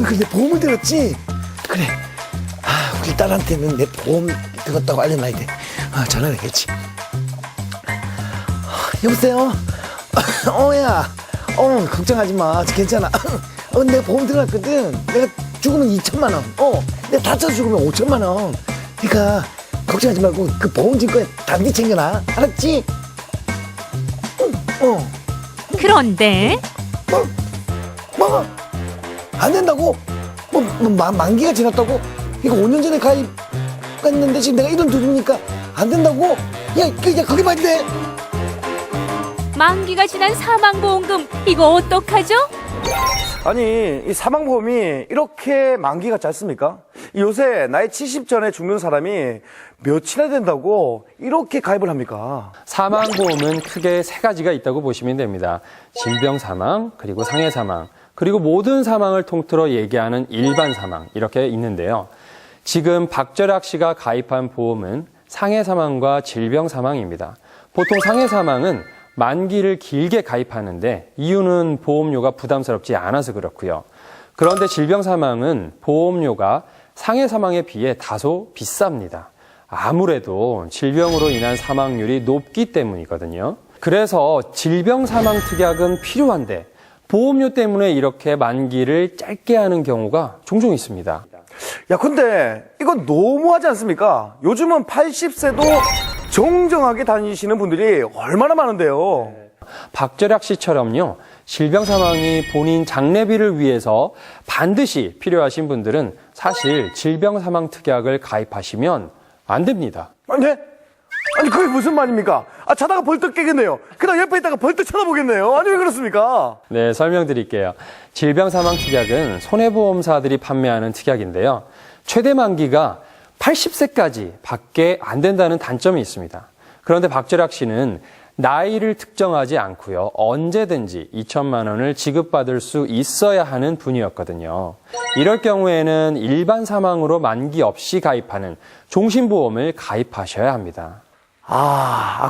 근데 보험을 들었지? 그래. 우리 딸한테는 내 보험 들었다고 알려놔야 돼. 전화를 해야지. 여보세요? 야. 걱정하지 마. 괜찮아. 내가 보험 들어갔거든. 내가 죽으면 2천만 원. 내가 다쳐서 죽으면 5천만 원. 그러니까 걱정하지 말고 그 보험 증권에 단디 챙겨놔. 알았지? 그런데 안 된다고? 만기가 지났다고? 이거 5년 전에 가입했는데 지금 내가 이런 두드니까 안 된다고? 야, 그게 말이 돼? 만기가 지난 사망보험금 이거 어떡하죠? 아니, 이 사망보험이 이렇게 만기가 짧습니까? 요새 나이 70 전에 죽는 사람이 몇이나 된다고 이렇게 가입을 합니까? 사망보험은 크게 3가지가 있다고 보시면 됩니다. 질병 사망, 그리고 상해 사망, 그리고 모든 사망을 통틀어 얘기하는 일반 사망 이렇게 있는데요. 지금 박절약 씨가 가입한 보험은 상해 사망과 질병 사망입니다. 보통 상해 사망은 만기를 길게 가입하는데 이유는 보험료가 부담스럽지 않아서 그렇고요. 그런데 질병 사망은 보험료가 상해 사망에 비해 다소 비쌉니다. 아무래도 질병으로 인한 사망률이 높기 때문이거든요. 그래서 질병 사망 특약은 필요한데 보험료 때문에 이렇게 만기를 짧게 하는 경우가 종종 있습니다. 야, 근데 이건 너무하지 않습니까? 요즘은 80세도 정정하게 다니시는 분들이 얼마나 많은데요. 박절약 씨처럼요, 질병 사망이 본인 장례비를 위해서 반드시 필요하신 분들은 사실 질병 사망 특약을 가입하시면 안 됩니다. 네? 아니 그게 무슨 말입니까? 아 자다가 벌떡 깨겠네요. 그다음 옆에 있다가 벌떡 쳐다보겠네요. 아니 왜 그렇습니까? 네, 설명드릴게요. 질병사망특약은 손해보험사들이 판매하는 특약인데요. 최대 만기가 80세까지 밖에 안 된다는 단점이 있습니다. 그런데 박재락 씨는 나이를 특정하지 않고요. 언제든지 2천만 원을 지급받을 수 있어야 하는 분이었거든요. 이럴 경우에는 일반 사망으로 만기 없이 가입하는 종신보험을 가입하셔야 합니다.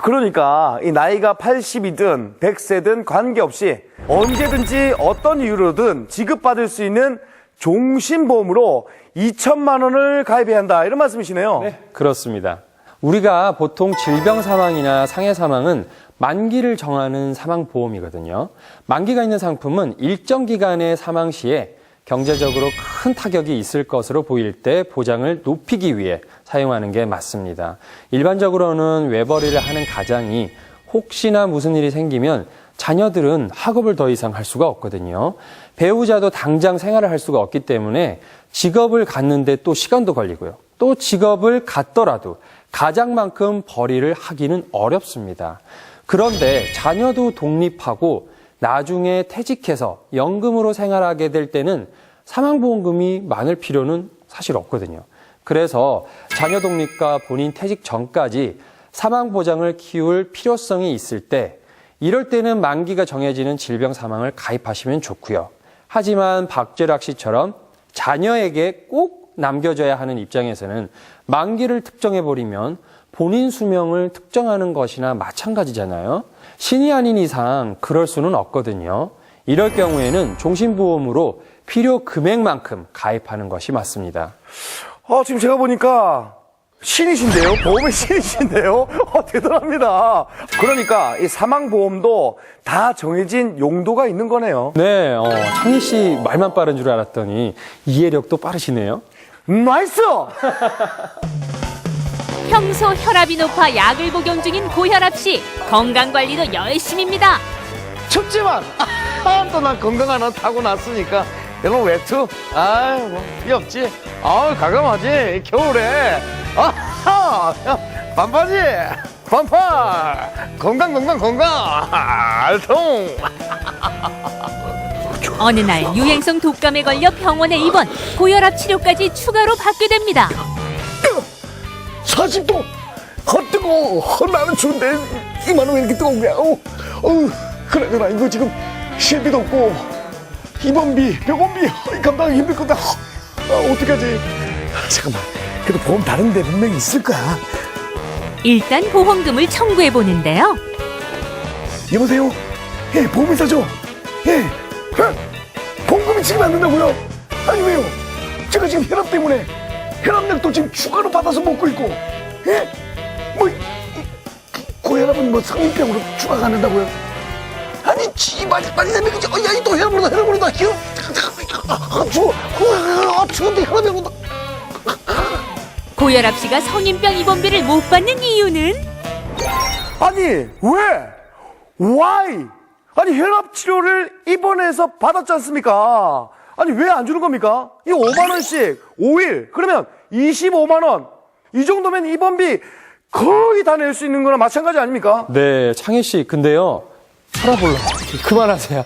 그러니까 이 나이가 80이든 100세든 관계없이 언제든지 어떤 이유로든 지급받을 수 있는 종신보험으로 2천만 원을 가입해야 한다. 이런 말씀이시네요. 네, 그렇습니다. 우리가 보통 질병사망이나 상해사망은 만기를 정하는 사망보험이거든요. 만기가 있는 상품은 일정 기간의 사망 시에 경제적으로 큰 타격이 있을 것으로 보일 때 보장을 높이기 위해 사용하는 게 맞습니다. 일반적으로는 외벌이를 하는 가장이 혹시나 무슨 일이 생기면 자녀들은 학업을 더 이상 할 수가 없거든요. 배우자도 당장 생활을 할 수가 없기 때문에 직업을 갖는데 또 시간도 걸리고요. 또 직업을 갖더라도 가장만큼 벌이를 하기는 어렵습니다. 그런데 자녀도 독립하고 나중에 퇴직해서 연금으로 생활하게 될 때는 사망보험금이 많을 필요는 사실 없거든요. 그래서 자녀 독립과 본인 퇴직 전까지 사망보장을 키울 필요성이 있을 때 이럴 때는 만기가 정해지는 질병사망을 가입하시면 좋고요. 하지만 박재락 씨처럼 자녀에게 꼭 남겨줘야 하는 입장에서는 만기를 특정해버리면 본인 수명을 특정하는 것이나 마찬가지잖아요. 신이 아닌 이상 그럴 수는 없거든요. 이럴 경우에는 종신보험으로 필요 금액만큼 가입하는 것이 맞습니다. 지금 제가 보니까 신이신데요? 보험의 신이신데요? 대단합니다. 그러니까 이 사망보험도 다 정해진 용도가 있는 거네요. 네, 창희 씨 말만 빠른 줄 알았더니 이해력도 빠르시네요. 나이스! 평소 혈압이 높아 약을 복용 중인 고혈압 씨. 건강관리도 열심입니다. 춥지만 또 난 건강 하나 타고 났으니까 이런 외투 뭐 귀엽지. 가감하지 겨울에. 반바지 반팔 건강 알통. 어느 날 유행성 독감에 걸려 병원에 입원. 고혈압 치료까지 추가로 받게 됩니다. 40도 뜨거워. 나는 추운데 이만은 왜 이렇게 뜨거운 거야. 그러잖아. 이거 지금 실비도 없고 입원비 병원비 감당하기 힘들 거다. 어떡하지. 잠깐만, 그래도 보험 다른 데 분명히 있을 거야. 일단 보험금을 청구해 보는데요. 여보세요? 예, 보험회사죠? 예, 보험금이 지금 안 된다고요? 아니 왜요? 제가 지금 혈압 때문에 혈압약도 지금 추가로 받아서 먹고 있고, 예? 고혈압은 뭐 성인병으로 추가가 안 된다고요? 아니, 많이 되면 그지? 야, 또 혈압 오른다. 추운데 혈압이 오른다. 고혈압 씨가 성인병 입원비를 못 받는 이유는? 아니 왜? Why? 아니 혈압 치료를 입원해서 받았지 않습니까? 아니 왜 안 주는 겁니까? 이 5만 원씩 5일 그러면 25만 원. 이 정도면 입원비 거의 다 낼 수 있는 거나 마찬가지 아닙니까? 네, 창희 씨, 근데요. 혈압 올라. 그만하세요.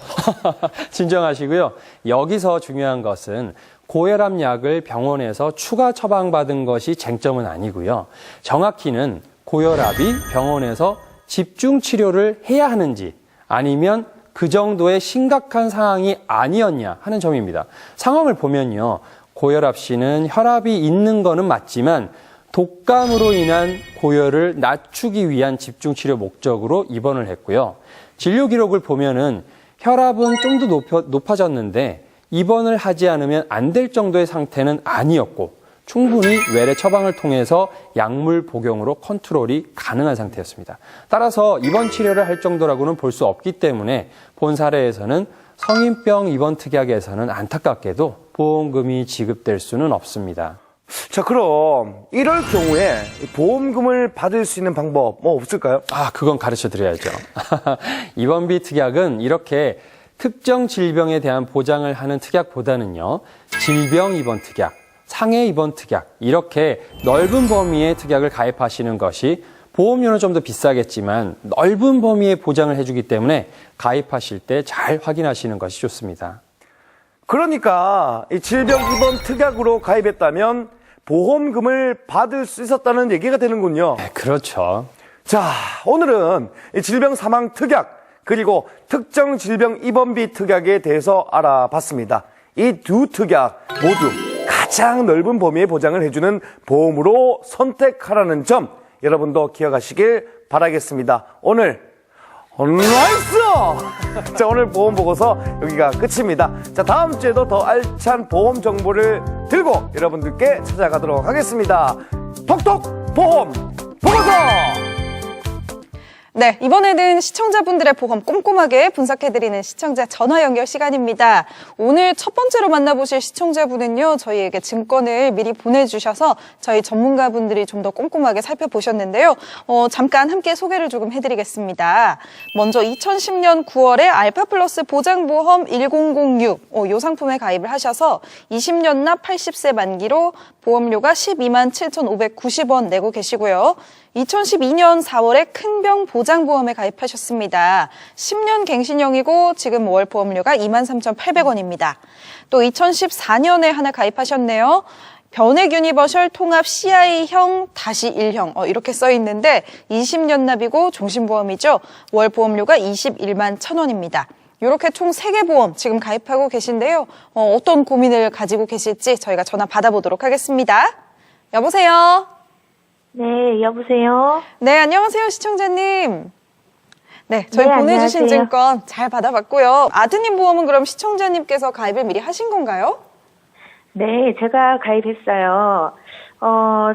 진정하시고요. 여기서 중요한 것은 고혈압 약을 병원에서 추가 처방받은 것이 쟁점은 아니고요. 정확히는 고혈압이 병원에서 집중 치료를 해야 하는지 아니면 그 정도의 심각한 상황이 아니었냐 하는 점입니다. 상황을 보면요. 고혈압 씨는 혈압이 있는 거는 맞지만 독감으로 인한 고열을 낮추기 위한 집중 치료 목적으로 입원을 했고요. 진료 기록을 보면은 혈압은 좀 더 높아졌는데 입원을 하지 않으면 안 될 정도의 상태는 아니었고 충분히 외래 처방을 통해서 약물 복용으로 컨트롤이 가능한 상태였습니다. 따라서 입원 치료를 할 정도라고는 볼 수 없기 때문에 본 사례에서는 성인병 입원 특약에서는 안타깝게도 보험금이 지급될 수는 없습니다. 자, 그럼 이럴 경우에 보험금을 받을 수 있는 방법 뭐 없을까요? 그건 가르쳐 드려야죠. 입원비 특약은 이렇게 특정 질병에 대한 보장을 하는 특약보다는요. 질병 입원 특약, 상해 입원 특약 이렇게 넓은 범위의 특약을 가입하시는 것이 보험료는 좀 더 비싸겠지만 넓은 범위의 보장을 해주기 때문에 가입하실 때 잘 확인하시는 것이 좋습니다. 그러니까 이 질병 입원 특약으로 가입했다면 보험금을 받을 수 있었다는 얘기가 되는군요. 네, 그렇죠. 자, 오늘은 이 질병 사망 특약 그리고 특정 질병 입원비 특약에 대해서 알아봤습니다. 이 두 특약 모두 가장 넓은 범위의 보장을 해주는 보험으로 선택하라는 점 여러분도 기억하시길 바라겠습니다. 오늘 나이스! 자, 오늘 보험 보고서 여기가 끝입니다. 자, 다음 주에도 더 알찬 보험 정보를 들고 여러분들께 찾아가도록 하겠습니다. 톡톡 보험 보고서! 네, 이번에는 시청자분들의 보험 꼼꼼하게 분석해드리는 시청자 전화 연결 시간입니다. 오늘 첫 번째로 만나보실 시청자분은요, 저희에게 증권을 미리 보내주셔서 저희 전문가분들이 좀 더 꼼꼼하게 살펴보셨는데요. 잠깐 함께 소개를 조금 해드리겠습니다. 먼저 2010년 9월에 알파플러스 보장보험 1006, 이 상품에 가입을 하셔서 20년 납 80세 만기로 보험료가 12만 7,590원 내고 계시고요. 2012년 4월에 큰병 보장보험에 가입하셨습니다. 10년 갱신형이고 지금 월 보험료가 23,800원입니다. 또 2014년에 하나 가입하셨네요. 변액 유니버셜 통합 CI형 -1형 이렇게 써 있는데 20년 납이고 종신보험이죠. 월 보험료가 21만 1,000원입니다. 이렇게 총 3개 보험 지금 가입하고 계신데요. 어떤 고민을 가지고 계실지 저희가 전화 받아보도록 하겠습니다. 여보세요? 네, 여보세요? 네, 안녕하세요, 시청자님. 네, 저희 네, 보내주신 안녕하세요. 증권 잘 받아봤고요. 아드님 보험은 그럼 시청자님께서 가입을 미리 하신 건가요? 네, 제가 가입했어요.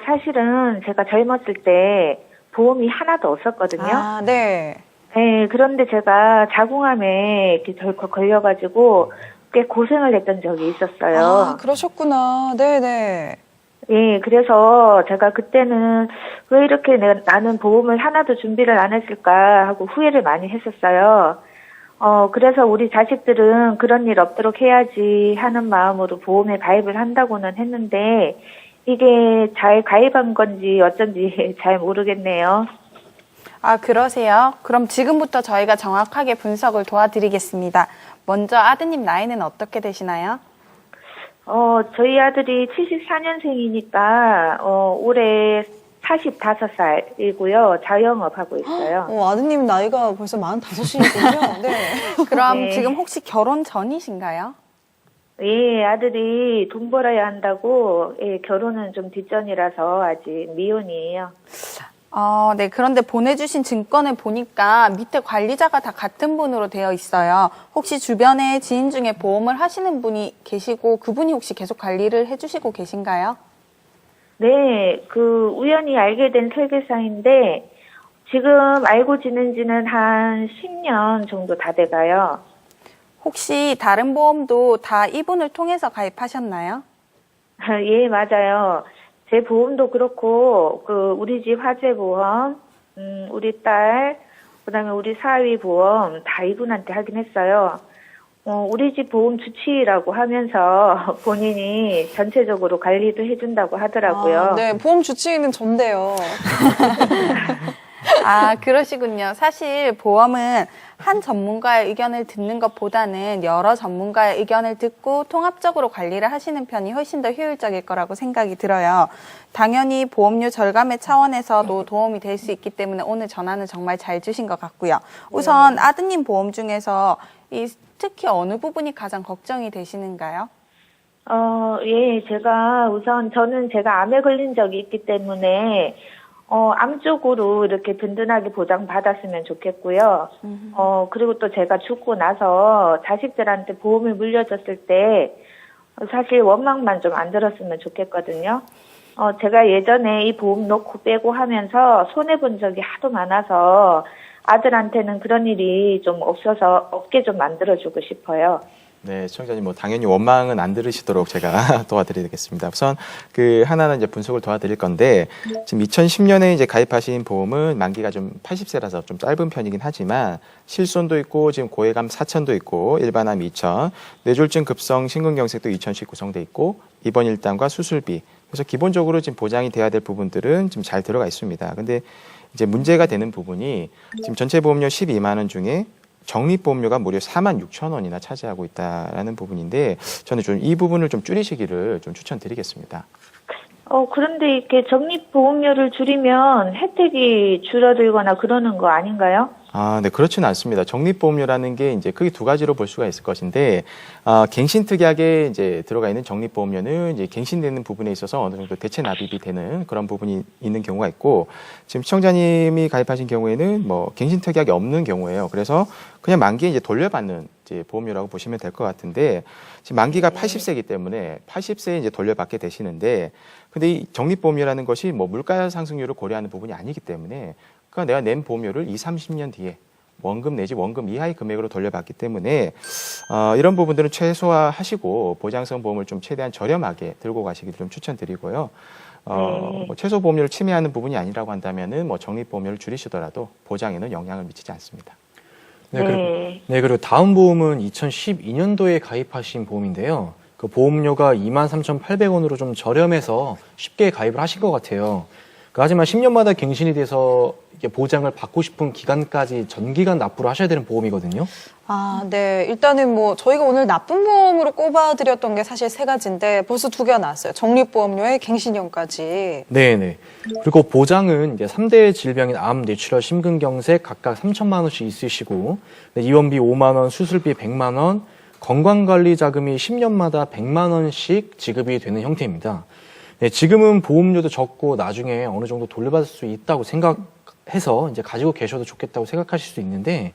사실은 제가 젊었을 때 보험이 하나도 없었거든요. 아, 네. 네, 그런데 제가 자궁암에 이렇게 덜컥 걸려가지고 꽤 고생을 했던 적이 있었어요. 아, 그러셨구나. 네네. 예, 그래서 제가 그때는 왜 이렇게 나는 보험을 하나도 준비를 안 했을까 하고 후회를 많이 했었어요. 그래서 우리 자식들은 그런 일 없도록 해야지 하는 마음으로 보험에 가입을 한다고는 했는데 이게 잘 가입한 건지 어쩐지 잘 모르겠네요. 아, 그러세요? 그럼 지금부터 저희가 정확하게 분석을 도와드리겠습니다. 먼저 아드님 나이는 어떻게 되시나요? 저희 아들이 74년생이니까, 올해 45살이고요. 자영업하고 있어요. 아드님 나이가 벌써 45이군요. 네. 그럼 네. 지금 혹시 결혼 전이신가요? 예, 아들이 돈 벌어야 한다고, 예, 결혼은 좀 뒷전이라서 아직 미혼이에요. 네. 그런데 보내주신 증권을 보니까 밑에 관리자가 다 같은 분으로 되어 있어요. 혹시 주변에 지인 중에 보험을 하시는 분이 계시고 그분이 혹시 계속 관리를 해주시고 계신가요? 네, 우연히 알게 된 설계사인데, 지금 알고 지낸 지는 한 10년 정도 다 돼가요. 혹시 다른 보험도 다 이분을 통해서 가입하셨나요? 예, 맞아요. 제 보험도 그렇고, 우리 집 화재보험, 우리 딸, 그 다음에 우리 사위 보험 다 이분한테 하긴 했어요. 우리 집 보험 주치의라고 하면서 본인이 전체적으로 관리도 해준다고 하더라고요. 네, 보험 주치의는 전데요. 아, 그러시군요. 사실 보험은 한 전문가의 의견을 듣는 것보다는 여러 전문가의 의견을 듣고 통합적으로 관리를 하시는 편이 훨씬 더 효율적일 거라고 생각이 들어요. 당연히 보험료 절감의 차원에서도 도움이 될 수 있기 때문에 오늘 전화는 정말 잘 주신 것 같고요. 우선 아드님 보험 중에서 특히 어느 부분이 가장 걱정이 되시는가요? 예, 저는 제가 암에 걸린 적이 있기 때문에, 암 쪽으로 이렇게 든든하게 보장받았으면 좋겠고요. 그리고 또 제가 죽고 나서 자식들한테 보험을 물려줬을 때 사실 원망만 좀 안 들었으면 좋겠거든요. 제가 예전에 이 보험 넣고 빼고 하면서 손해본 적이 하도 많아서 아들한테는 그런 일이 좀 없게 좀 만들어주고 싶어요. 네, 시청자님 당연히 원망은 안 들으시도록 제가 도와드리겠습니다. 우선 하나는 이제 분석을 도와드릴 건데 지금 2010년에 이제 가입하신 보험은 만기가 좀 80세라서 좀 짧은 편이긴 하지만 실손도 있고 지금 고해감 4천도 있고 일반암 2천, 뇌졸중 급성 심근경색도 2천씩 구성돼 있고 입원 일당과 수술비. 그래서 기본적으로 지금 보장이 돼야 될 부분들은 좀 잘 들어가 있습니다. 근데 이제 문제가 되는 부분이 지금 전체 보험료 12만 원 중에 적립보험료가 무려 4만 6천 원이나 차지하고 있다라는 부분인데 저는 좀 이 부분을 좀 줄이시기를 좀 추천드리겠습니다. 그런데 이렇게 적립보험료를 줄이면 혜택이 줄어들거나 그러는 거 아닌가요? 네, 그렇지는 않습니다. 적립보험료라는 게 이제 크게 두 가지로 볼 수가 있을 것인데, 갱신특약에 이제 들어가 있는 적립보험료는 이제 갱신되는 부분에 있어서 어느 정도 대체 납입이 되는 그런 부분이 있는 경우가 있고, 지금 시청자님이 가입하신 경우에는 뭐 갱신특약이 없는 경우예요. 그래서 그냥 만기에 이제 돌려받는 이제 보험료라고 보시면 될 것 같은데, 지금 만기가 80세이기 때문에 80세에 이제 돌려받게 되시는데, 근데 이 적립보험료라는 것이 뭐 물가 상승률을 고려하는 부분이 아니기 때문에 그러니까 내가 낸 보험료를 20, 30년 뒤에 원금 내지 원금 이하의 금액으로 돌려받기 때문에 이런 부분들은 최소화하시고 보장성 보험을 좀 최대한 저렴하게 들고 가시기를 좀 추천드리고요. 뭐 최소 보험료를 침해하는 부분이 아니라고 한다면은 뭐 적립보험료를 줄이시더라도 보장에는 영향을 미치지 않습니다. 그리고 다음 보험은 2012년도에 가입하신 보험인데요. 그 보험료가 23,800원으로 좀 저렴해서 쉽게 가입을 하신 것 같아요. 하지만 10년마다 갱신이 돼서 이게 보장을 받고 싶은 기간까지 전기간 납부를 하셔야 되는 보험이거든요. 네. 일단은 뭐 저희가 오늘 나쁜 보험으로 꼽아드렸던 게 사실 세 가지인데 벌써 두 개가 나왔어요. 적립보험료에 갱신형까지. 네네. 그리고 보장은 이제 3대 질병인 암, 뇌출혈, 심근경색 각각 3천만 원씩 있으시고 입원비 5만 원, 수술비 100만 원, 건강관리 자금이 10년마다 100만 원씩 지급이 되는 형태입니다. 네, 지금은 보험료도 적고 나중에 어느 정도 돌려받을 수 있다고 생각해서 이제 가지고 계셔도 좋겠다고 생각하실 수 있는데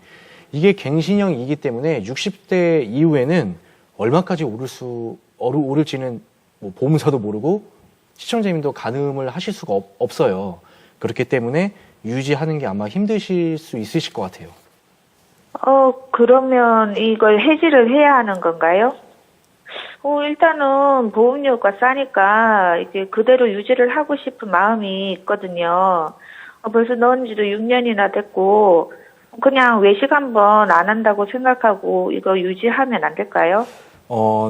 이게 갱신형이기 때문에 60대 이후에는 얼마까지 오를지는 뭐 보험사도 모르고 시청자님도 가늠을 하실 수가 없어요. 그렇기 때문에 유지하는 게 아마 힘드실 수 있으실 것 같아요. 그러면 이걸 해지를 해야 하는 건가요? 일단은 보험료가 싸니까 이게 그대로 유지를 하고 싶은 마음이 있거든요. 벌써 넣은 지도 6년이나 됐고, 그냥 외식 한번 안 한다고 생각하고 이거 유지하면 안 될까요?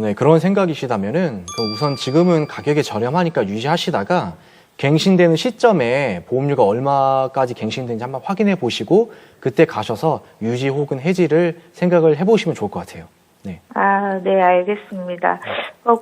네, 그런 생각이시다면은 우선 지금은 가격이 저렴하니까 유지하시다가 갱신되는 시점에 보험료가 얼마까지 갱신되는지 한번 확인해 보시고 그때 가셔서 유지 혹은 해지를 생각을 해보시면 좋을 것 같아요. 네. 네, 알겠습니다.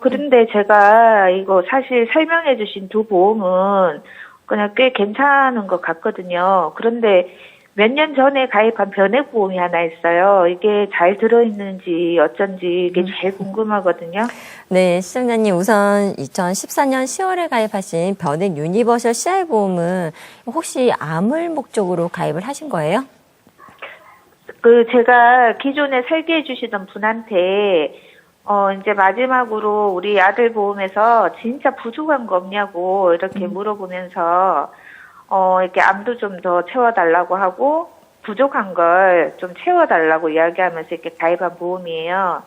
그런데 제가 이거 사실 설명해 주신 두 보험은 그냥 꽤 괜찮은 것 같거든요. 그런데 몇 년 전에 가입한 변액보험이 하나 있어요. 이게 잘 들어있는지 어쩐지 이게 제일 궁금하거든요. 네, 시청자님 우선 2014년 10월에 가입하신 변액 유니버셜 CI 보험은 혹시 암을 목적으로 가입을 하신 거예요? 제가 기존에 설계해 주시던 분한테, 이제 마지막으로 우리 아들 보험에서 진짜 부족한 거 없냐고 이렇게 물어보면서, 이렇게 암도 좀 더 채워달라고 하고, 부족한 걸 좀 채워달라고 이야기하면서 이렇게 가입한 보험이에요.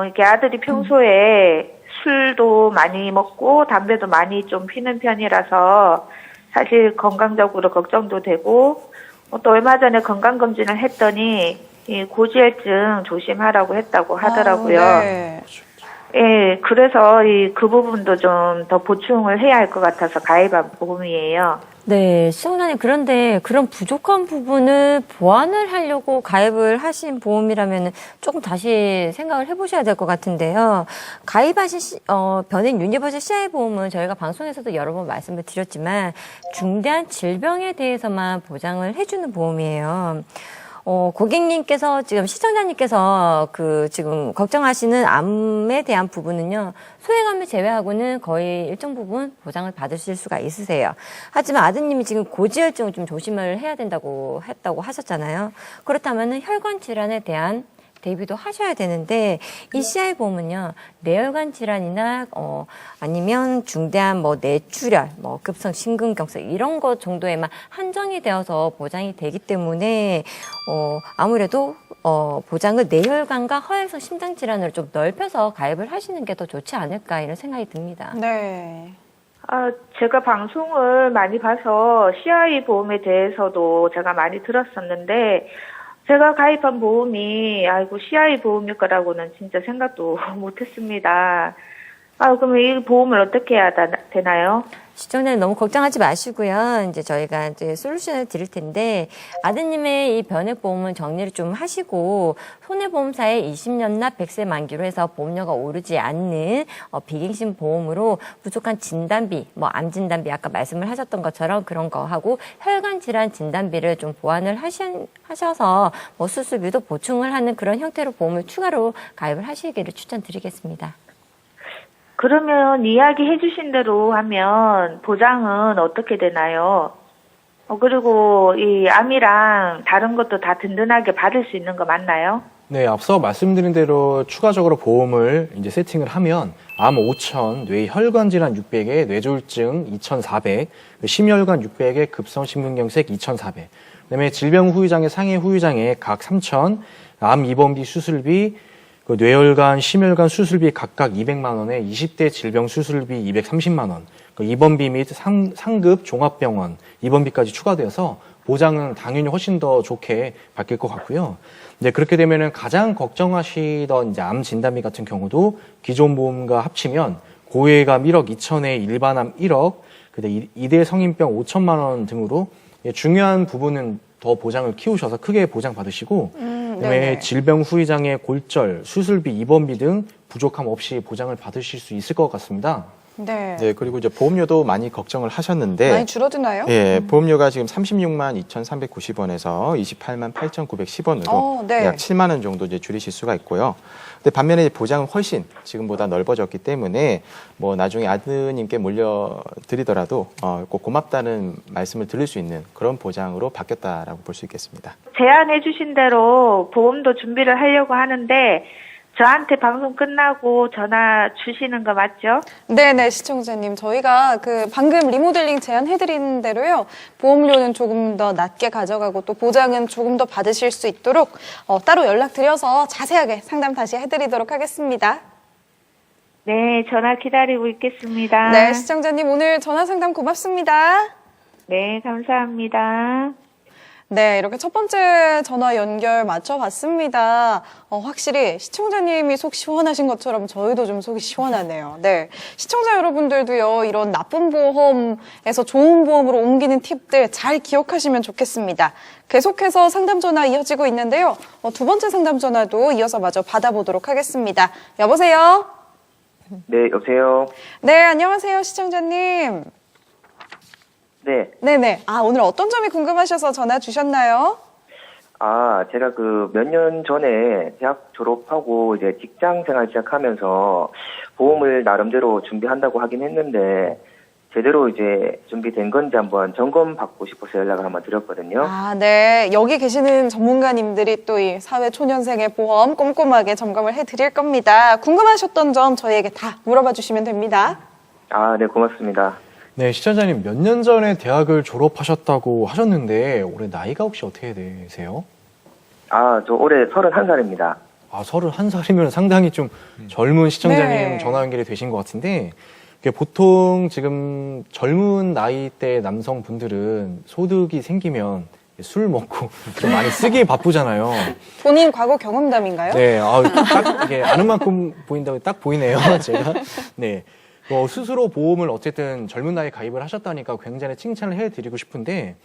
이렇게 아들이 평소에 술도 많이 먹고, 담배도 많이 좀 피는 편이라서, 사실 건강적으로 걱정도 되고, 또 얼마 전에 건강검진을 했더니 이 고지혈증 조심하라고 했다고 하더라고요. 네. 예, 그래서 그 부분도 좀 더 보충을 해야 할 것 같아서 가입한 보험이에요. 네, 시청자님 그런데 그런 부족한 부분을 보완을 하려고 가입을 하신 보험이라면 조금 다시 생각을 해보셔야 될 것 같은데요. 가입하신 변액 유니버셜 CI 보험은 저희가 방송에서도 여러 번 말씀을 드렸지만 중대한 질병에 대해서만 보장을 해주는 보험이에요. 고객님께서 지금 시청자님께서 지금 걱정하시는 암에 대한 부분은요, 소외감을 제외하고는 거의 일정 부분 보장을 받으실 수가 있으세요. 하지만 아드님이 지금 고지혈증을 좀 조심을 해야 된다고 하셨잖아요. 그렇다면은 혈관 질환에 대한 대비도 하셔야 되는데 이 CI 보험은요 뇌혈관 질환이나 아니면 중대한 뇌출혈, 급성 심근경색 이런 것 정도에만 한정이 되어서 보장이 되기 때문에 아무래도 보장을 뇌혈관과 허혈성 심장 질환으로 좀 넓혀서 가입을 하시는 게 더 좋지 않을까 이런 생각이 듭니다. 네. 제가 방송을 많이 봐서 CI 보험에 대해서도 제가 많이 들었었는데 제가 가입한 보험이 CI 보험일 거라고는 진짜 생각도 못했습니다. 그러면 이 보험을 어떻게 해야 되나요? 시청자님 너무 걱정하지 마시고요. 이제 저희가 이제 솔루션을 드릴 텐데 아드님의 이 변액보험은 정리를 좀 하시고 손해보험사의 20년 납 100세 만기로 해서 보험료가 오르지 않는 비갱신 보험으로 부족한 진단비, 뭐 암 진단비 아까 말씀을 하셨던 것처럼 그런 거 하고 혈관 질환 진단비를 좀 보완을 하셔서 뭐 수술비도 보충을 하는 그런 형태로 보험을 추가로 가입을 하시기를 추천드리겠습니다. 그러면 이야기해 주신 대로 하면 보장은 어떻게 되나요? 그리고 이 암이랑 다른 것도 다 든든하게 받을 수 있는 거 맞나요? 네, 앞서 말씀드린 대로 추가적으로 보험을 이제 세팅을 하면 암 5,000, 뇌혈관 질환 600에 뇌졸중 2,400, 심혈관 600에 급성심근경색 2,400, 그다음에 질병 후유장애, 상해 후유장애 각 3,000, 암 입원비 수술비, 뇌혈관, 심혈관 수술비 각각 200만 원에 20대 질병 수술비 230만 원, 입원비 및 상급 종합병원 입원비까지 추가되어서 보장은 당연히 훨씬 더 좋게 받길 것 같고요. 이제 그렇게 되면은 가장 걱정하시던 이제 암 진단비 같은 경우도 기존 보험과 합치면 고해감 1억 2천에 일반암 1억, 그다음에 2대 성인병 5천만 원 등으로 중요한 부분은 더 보장을 키우셔서 크게 보장받으시고 그다음에 질병 후유장애, 골절, 수술비, 입원비 등 부족함 없이 보장을 받으실 수 있을 것 같습니다. 네. 네, 그리고 이제 보험료도 많이 걱정을 하셨는데 많이 줄어드나요? 예, 보험료가 지금 36만 2,390원에서 28만 8,910원으로 네. 약 7만 원 정도 이제 줄이실 수가 있고요. 근데 반면에 보장은 훨씬 지금보다 넓어졌기 때문에 뭐 나중에 아드님께 물려드리더라도 꼭 고맙다는 말씀을 드릴 수 있는 그런 보장으로 바뀌었다라고 볼 수 있겠습니다. 제안해 주신 대로 보험도 준비를 하려고 하는데 저한테 방송 끝나고 전화 주시는 거 맞죠? 네네, 시청자님. 저희가 방금 리모델링 제안해드린 대로요, 보험료는 조금 더 낮게 가져가고 또 보장은 조금 더 받으실 수 있도록 따로 연락드려서 자세하게 상담 다시 해드리도록 하겠습니다. 네, 전화 기다리고 있겠습니다. 네, 시청자님 오늘 전화 상담 고맙습니다. 네, 감사합니다. 네, 이렇게 첫 번째 전화 연결 맞춰봤습니다. 확실히 시청자님이 속 시원하신 것처럼 저희도 좀 속이 시원하네요. 네, 시청자 여러분들도요, 이런 나쁜 보험에서 좋은 보험으로 옮기는 팁들 잘 기억하시면 좋겠습니다. 계속해서 상담 전화 이어지고 있는데요. 두 번째 상담 전화도 이어서 마저 받아보도록 하겠습니다. 여보세요? 네, 여보세요? 네, 안녕하세요, 시청자님. 네. 네네. 오늘 어떤 점이 궁금하셔서 전화 주셨나요? 제가 몇 년 전에 대학 졸업하고 이제 직장 생활 시작하면서 보험을 나름대로 준비한다고 하긴 했는데, 제대로 이제 준비된 건지 한번 점검 받고 싶어서 연락을 한번 드렸거든요. 네. 여기 계시는 전문가님들이 또 이 사회 초년생의 보험 꼼꼼하게 점검을 해드릴 겁니다. 궁금하셨던 점 저희에게 다 물어봐 주시면 됩니다. 네, 고맙습니다. 네, 시청자님 몇 년 전에 대학을 졸업하셨다고 하셨는데 올해 나이가 혹시 어떻게 되세요? 저 올해 31살입니다. 31살이면 상당히 좀 젊은 시청자님 네. 전화 연결이 되신 것 같은데, 보통 지금 젊은 나이대 남성분들은 소득이 생기면 술 먹고 좀 많이 쓰기에 바쁘잖아요. 본인 과거 경험담인가요? 네, 딱 이게 아는 만큼 보인다고 딱 보이네요, 제가. 네. 스스로 보험을 어쨌든 젊은 나이에 가입을 하셨다니까 굉장히 칭찬을 해드리고 싶은데,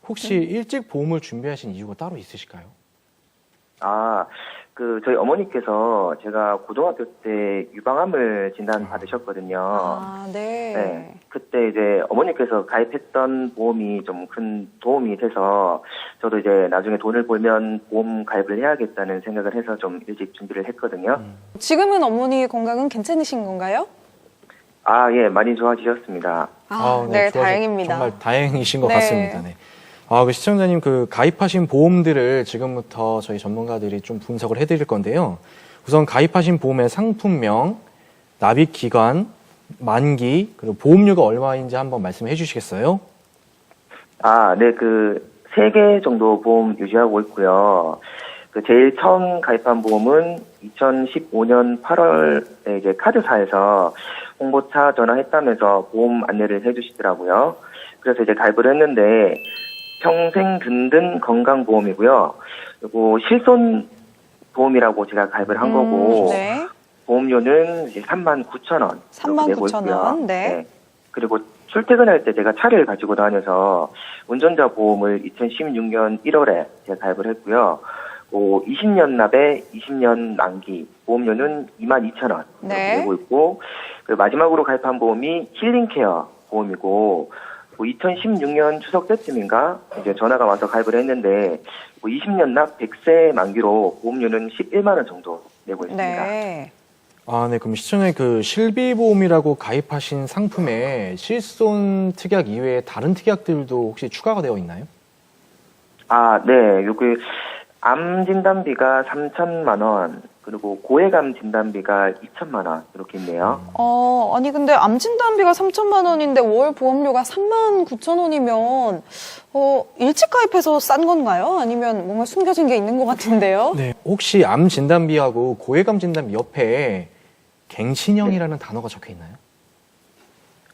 혹시 일찍 보험을 준비하신 이유가 따로 있으실까요? 저희 어머니께서 제가 고등학교 때 유방암을 진단 받으셨거든요. 네. 네. 그때 이제 어머니께서 가입했던 보험이 좀 큰 도움이 돼서 저도 이제 나중에 돈을 벌면 보험 가입을 해야겠다는 생각을 해서 좀 일찍 준비를 했거든요. 지금은 어머니 건강은 괜찮으신 건가요? 예, 많이 좋아지셨습니다. 네, 좋아서 다행입니다. 정말 다행이신 것 네. 같습니다. 네. 시청자님 가입하신 보험들을 지금부터 저희 전문가들이 좀 분석을 해드릴 건데요. 우선 가입하신 보험의 상품명, 납입 기간, 만기, 그리고 보험료가 얼마인지 한번 말씀해 주시겠어요? 네, 3개 정도 보험 유지하고 있고요. 제일 처음 가입한 보험은 2015년 8월에 이제 카드사에서 홍보차 전화했다면서 보험 안내를 해주시더라고요. 그래서 이제 가입을 했는데, 평생 든든 건강보험이고요. 그리고 실손 보험이라고 제가 가입을 한 거고, 네. 보험료는 이제 39,000원. 39,000원. 네. 그리고 출퇴근할 때 제가 차를 가지고 다녀서 운전자 보험을 2016년 1월에 제가 가입을 했고요. 20년 납에 20년 만기 보험료는 22,000원 네. 내고 있고, 마지막으로 가입한 보험이 힐링케어 보험이고, 2016년 추석 때쯤인가 이제 전화가 와서 가입을 했는데 20년 납 100세 만기로 보험료는 11만 원 정도 내고 있습니다. 네. 아, 네. 그럼 시청자님 그 실비보험이라고 가입하신 상품에 실손 특약 이외에 다른 특약들도 혹시 추가가 되어 있나요? 아, 네. 여기 암 진단비가 3천만 원, 그리고 고해감 진단비가 2천만 원 이렇게 있네요. 아니 근데 암 진단비가 3천만 원인데 월 보험료가 39,000원이면 일찍 가입해서 싼 건가요? 아니면 뭔가 숨겨진 게 있는 것 같은데요? 네. 혹시 암 진단비하고 고해감 진단비 옆에 갱신형이라는 단어가 적혀 있나요?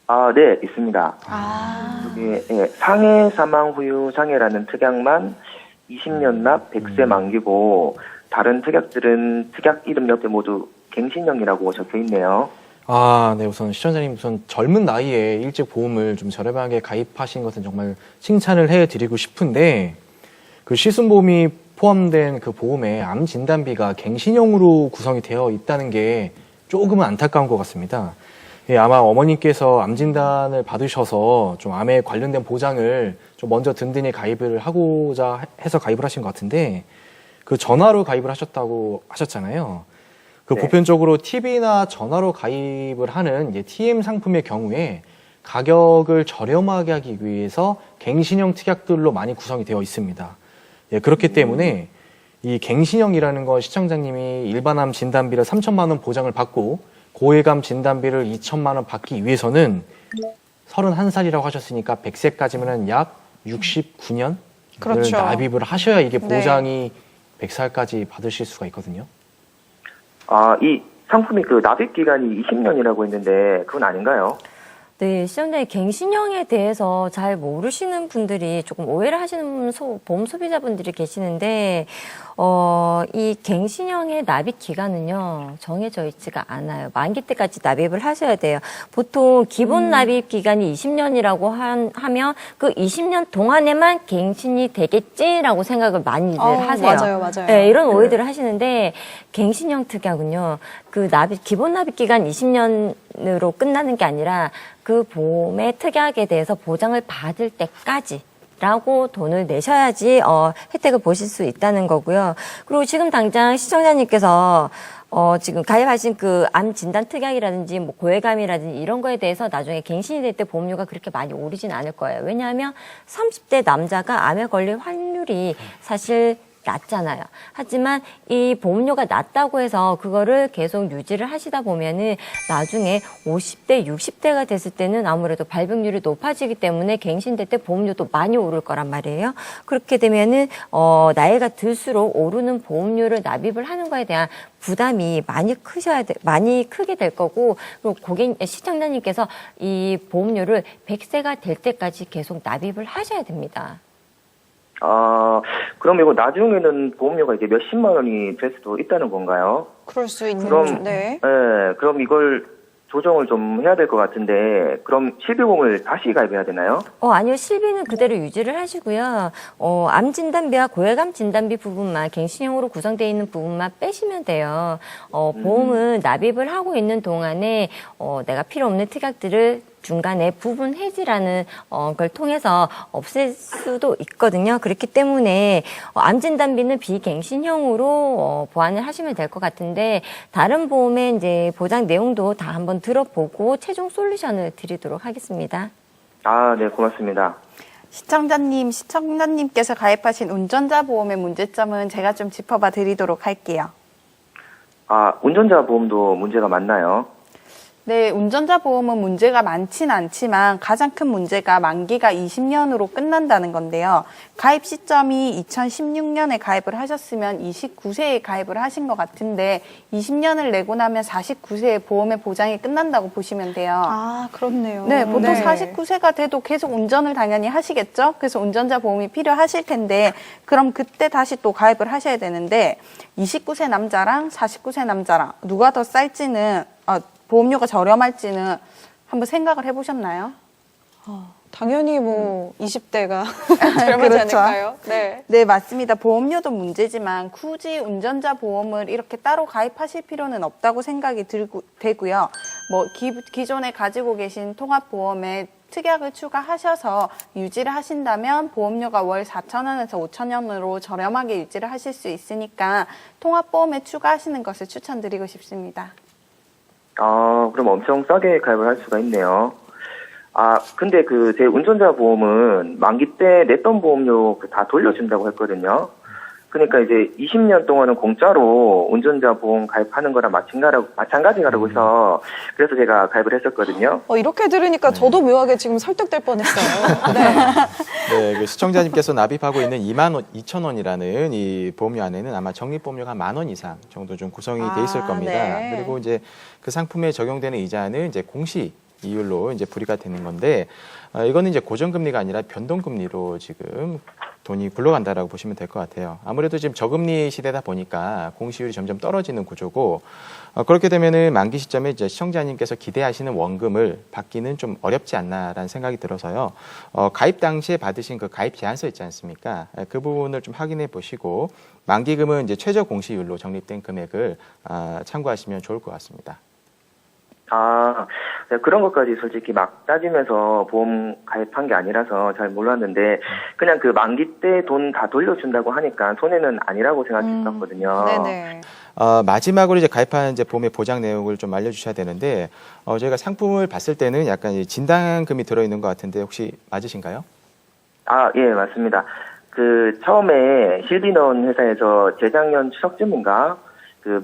아, 네, 있습니다. 아. 여기 상해 사망 후유 장애라는 특약만 20년 납 100세 만기고, 다른 특약들은 특약 이름 옆에 모두 갱신형이라고 적혀 있네요. 아, 네. 우선 시청자님 우선 젊은 나이에 일찍 보험을 좀 저렴하게 가입하신 것은 정말 칭찬을 해드리고 싶은데, 그 실손보험이 포함된 그 보험에 암 진단비가 갱신형으로 구성이 되어 있다는 게 조금은 안타까운 것 같습니다. 예, 아마 어머님께서 암 진단을 받으셔서 좀 암에 관련된 보장을 좀 먼저 든든히 가입을 하고자 해서 가입을 하신 것 같은데, 그 전화로 가입을 하셨다고 하셨잖아요. 그 네. 보편적으로 TV나 전화로 가입을 하는 이제 TM 상품의 경우에 가격을 저렴하게 하기 위해서 갱신형 특약들로 많이 구성이 되어 있습니다. 예, 그렇기 때문에 이 갱신형이라는 건 시청자님이 일반암 진단비를 3천만 원 보장을 받고 고해감 진단비를 2천만 원 받기 위해서는 31살이라고 하셨으니까 100세까지면 약 69년 그렇죠. 납입을 하셔야 이게 네. 보장이 100살까지 받으실 수가 있거든요. 아, 이 상품이 그 납입 기간이 20년이라고 했는데 그건 아닌가요? 네, 시청자님 갱신형에 대해서 잘 모르시는 분들이 조금 오해를 하시는 보험 소비자분들이 계시는데, 이 갱신형의 납입 기간은요, 정해져 있지가 않아요. 만기 때까지 납입을 하셔야 돼요. 보통 기본 납입 기간이 20년이라고 하면 그 20년 동안에만 갱신이 되겠지라고 생각을 많이들 하세요. 맞아요, 맞아요. 네, 이런 오해들을 하시는데, 갱신형 특약은요, 그 기본 납입 기간 20년으로 끝나는 게 아니라 그 보험의 특약에 대해서 보장을 받을 때까지 라고 돈을 내셔야지 혜택을 보실 수 있다는 거고요. 그리고 지금 당장 시청자님께서 지금 가입하신 그 암 진단 특약이라든지 뭐 고해감이라든지 이런 거에 대해서 나중에 갱신이 될 때 보험료가 그렇게 많이 오르진 않을 거예요. 왜냐하면 30대 남자가 암에 걸릴 확률이 사실 낮잖아요. 하지만 이 보험료가 낮다고 해서 그거를 계속 유지를 하시다 보면은 나중에 50대, 60대가 됐을 때는 아무래도 발병률이 높아지기 때문에 갱신될 때 보험료도 많이 오를 거란 말이에요. 그렇게 되면은 나이가 들수록 오르는 보험료를 납입을 하는 거에 대한 부담이 많이 크게 될 거고, 그리고 시청자님께서 이 보험료를 100세가 될 때까지 계속 납입을 하셔야 됩니다. 그럼 이거 나중에는 보험료가 이제 몇십만 원이 될 수도 있다는 건가요? 그럴 수 있는. 그럼, 네. 그럼 이걸 조정을 좀 해야 될 것 같은데, 그럼 실비보험을 다시 가입해야 되나요? 아니요. 실비는 그대로 유지를 하시고요. 암 진단비와 고해감 진단비 부분만, 갱신형으로 구성되어 있는 부분만 빼시면 돼요. 보험은 납입을 하고 있는 동안에, 내가 필요 없는 특약들을 중간에 부분 해지라는 걸 통해서 없앨 수도 있거든요. 그렇기 때문에 암 진단비는 비갱신형으로 보완을 하시면 될 것 같은데, 다른 보험의 이제 보장 내용도 다 한번 들어보고 최종 솔루션을 드리도록 하겠습니다. 아, 네, 고맙습니다. 시청자님께서 가입하신 운전자 보험의 문제점은 제가 좀 짚어봐 드리도록 할게요. 운전자 보험도 문제가 많나요? 네, 운전자 보험은 문제가 많진 않지만 가장 큰 문제가 만기가 20년으로 끝난다는 건데요. 가입 시점이 2016년에 가입을 하셨으면 29세에 가입을 하신 것 같은데 20년을 내고 나면 49세에 보험의 보장이 끝난다고 보시면 돼요. 아, 그렇네요. 네, 보통 49세가 돼도 계속 운전을 당연히 하시겠죠? 그래서 운전자 보험이 필요하실 텐데 그럼 그때 다시 또 가입을 하셔야 되는데 29세 남자랑 49세 남자랑 누가 더 쌀지는 보험료가 저렴할지는 한번 생각을 해보셨나요? 당연히 뭐 20대가 저렴하지 그렇죠. 않을까요? 네. 네, 맞습니다. 보험료도 문제지만 굳이 운전자 보험을 이렇게 따로 가입하실 필요는 없다고 생각이 되고요. 뭐 기존에 가지고 계신 통합보험에 특약을 추가하셔서 유지를 하신다면 보험료가 월 4,000원에서 5,000원으로 저렴하게 유지를 하실 수 있으니까 통합보험에 추가하시는 것을 추천드리고 싶습니다. 그럼 엄청 싸게 가입을 할 수가 있네요. 근데 제 운전자 보험은 만기 때 냈던 보험료 다 돌려준다고 했거든요. 그러니까 이제 20년 동안은 공짜로 운전자 보험 가입하는 거랑 마찬가지라고 해서 그래서 제가 가입을 했었거든요. 이렇게 들으니까 저도 묘하게 지금 설득될 뻔했어요. 네, 그 시청자님께서 납입하고 있는 22,000원이라는 이 보험료 안에는 아마 적립보험료가 10,000원 이상 정도 좀 구성이 돼 있을 겁니다. 네. 그리고 이제 그 상품에 적용되는 이자는 이제 공시 이율로 이제 부리가 되는 건데, 이거는 이제 고정금리가 아니라 변동금리로 지금 돈이 굴러간다라고 보시면 될 것 같아요. 아무래도 지금 저금리 시대다 보니까 공시율이 점점 떨어지는 구조고, 그렇게 되면은 만기 시점에 이제 시청자님께서 기대하시는 원금을 받기는 좀 어렵지 않나라는 생각이 들어서요. 가입 당시에 받으신 그 가입 제한서 있지 않습니까? 그 부분을 좀 확인해 보시고 만기금은 이제 최저 공시율로 적립된 금액을 참고하시면 좋을 것 같습니다. 그런 것까지 솔직히 막 따지면서 보험 가입한 게 아니라서 잘 몰랐는데, 그냥 그 만기 때 돈 다 돌려준다고 하니까 손해는 아니라고 생각했었거든요. 네네. 마지막으로 이제 가입한 이제 보험의 보장 내용을 좀 알려주셔야 되는데, 저희가 상품을 봤을 때는 약간 이 진단금이 들어있는 것 같은데 혹시 맞으신가요? 예, 맞습니다. 처음에 실비넌 회사에서 재작년 추석쯤인가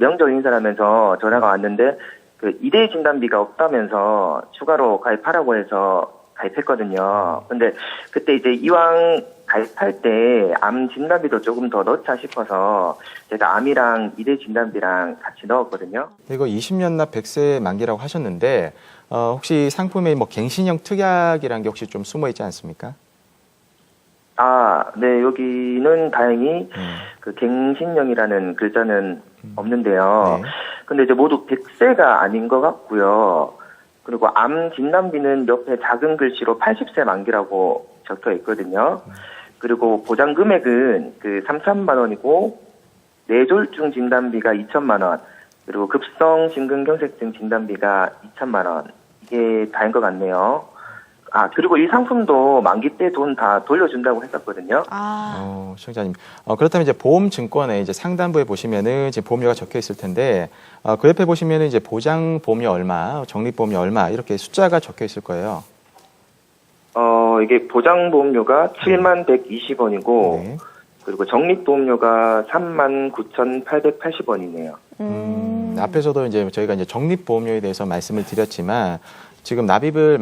명절 인사를 하면서 전화가 왔는데, 2대 진단비가 없다면서 추가로 가입하라고 해서 가입했거든요. 근데 그때 이제 이왕 가입할 때 암 진단비도 조금 더 넣자 싶어서 제가 암이랑 2대 진단비랑 같이 넣었거든요. 이거 20년 납 100세 만기라고 하셨는데, 혹시 상품에 뭐 갱신형 특약이라는 게 혹시 좀 숨어 있지 않습니까? 네, 여기는 다행히 갱신형이라는 글자는 없는데요. 네. 근데 이제 모두 100세가 아닌 것 같고요. 그리고 암 진단비는 옆에 작은 글씨로 80세 만기라고 적혀 있거든요. 그리고 보장 금액은 3,000만 원이고, 뇌졸중 진단비가 2,000만 원, 그리고 급성 심근경색증 진단비가 2,000만 원. 이게 다인 것 같네요. 그리고 이 상품도 만기 때 돈 다 돌려준다고 했었거든요. 시청자님. 그렇다면 이제 보험증권에 이제 상단부에 보시면은 이제 보험료가 적혀 있을 텐데, 그 옆에 보시면은 이제 보장 보험료 얼마, 적립 보험료 얼마 이렇게 숫자가 적혀 있을 거예요. 이게 보장 보험료가 71,120원이고, 네. 그리고 적립 보험료가 39,880원이네요. 앞에서도 이제 저희가 이제 적립 보험료에 대해서 말씀을 드렸지만, 지금 납입을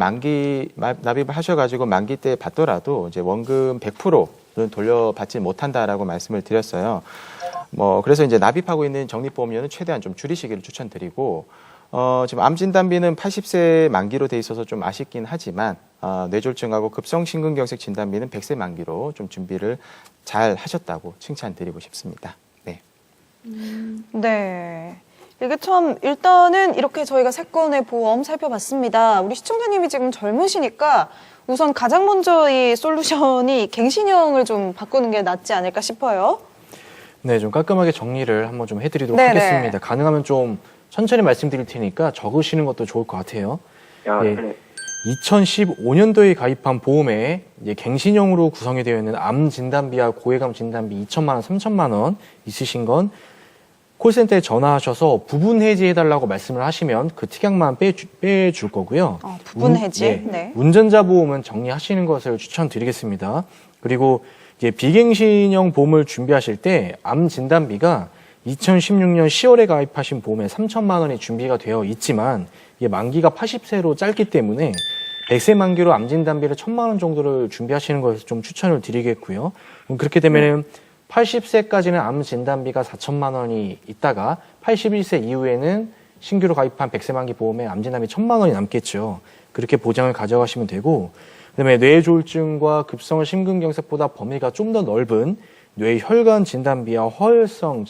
하셔가지고 만기 때 받더라도 이제 원금 100%는 돌려받지 못한다라고 말씀을 드렸어요. 그래서 이제 납입하고 있는 적립보험료는 최대한 좀 줄이시기를 추천드리고, 지금 암 진단비는 80세 만기로 돼 있어서 좀 아쉽긴 하지만, 뇌졸중하고 급성심근경색 진단비는 100세 만기로 좀 준비를 잘 하셨다고 칭찬드리고 싶습니다. 네. 네. 이게 참 일단은 이렇게 저희가 세 건의 보험 살펴봤습니다. 우리 시청자님이 지금 젊으시니까 우선 가장 먼저 이 솔루션이 갱신형을 좀 바꾸는 게 낫지 않을까 싶어요. 네, 좀 깔끔하게 정리를 한번 좀 해드리도록 네네. 하겠습니다. 가능하면 좀 천천히 말씀드릴 테니까 적으시는 것도 좋을 것 같아요. 네. 네. 2015년도에 가입한 보험에 이제 갱신형으로 구성이 되어 있는 암 진단비와 고해감 진단비 2,000만 원, 3,000만 원 있으신 건 콜센터에 전화하셔서 부분 해지해달라고 말씀을 하시면 그 특약만 빼줄 거고요. 부분 해지? 네. 운전자 보험은 정리하시는 것을 추천드리겠습니다. 그리고 이제 비갱신형 보험을 준비하실 때 암 진단비가 2016년 10월에 가입하신 보험에 3천만 원이 준비가 되어 있지만 이게 만기가 80세로 짧기 때문에 100세 만기로 암 진단비를 1,000만 원 정도를 준비하시는 것을 좀 추천을 드리겠고요. 그렇게 되면은 80세까지는 암 진단비가 4천만 원이 있다가 81세 이후에는 신규로 가입한 100세 만기 보험에 암 진단비 1,000만 원이 남겠죠. 그렇게 보장을 가져가시면 되고, 그다음에 뇌졸중과 급성 심근경색보다 범위가 좀 더 넓은 뇌혈관 진단비와 허혈성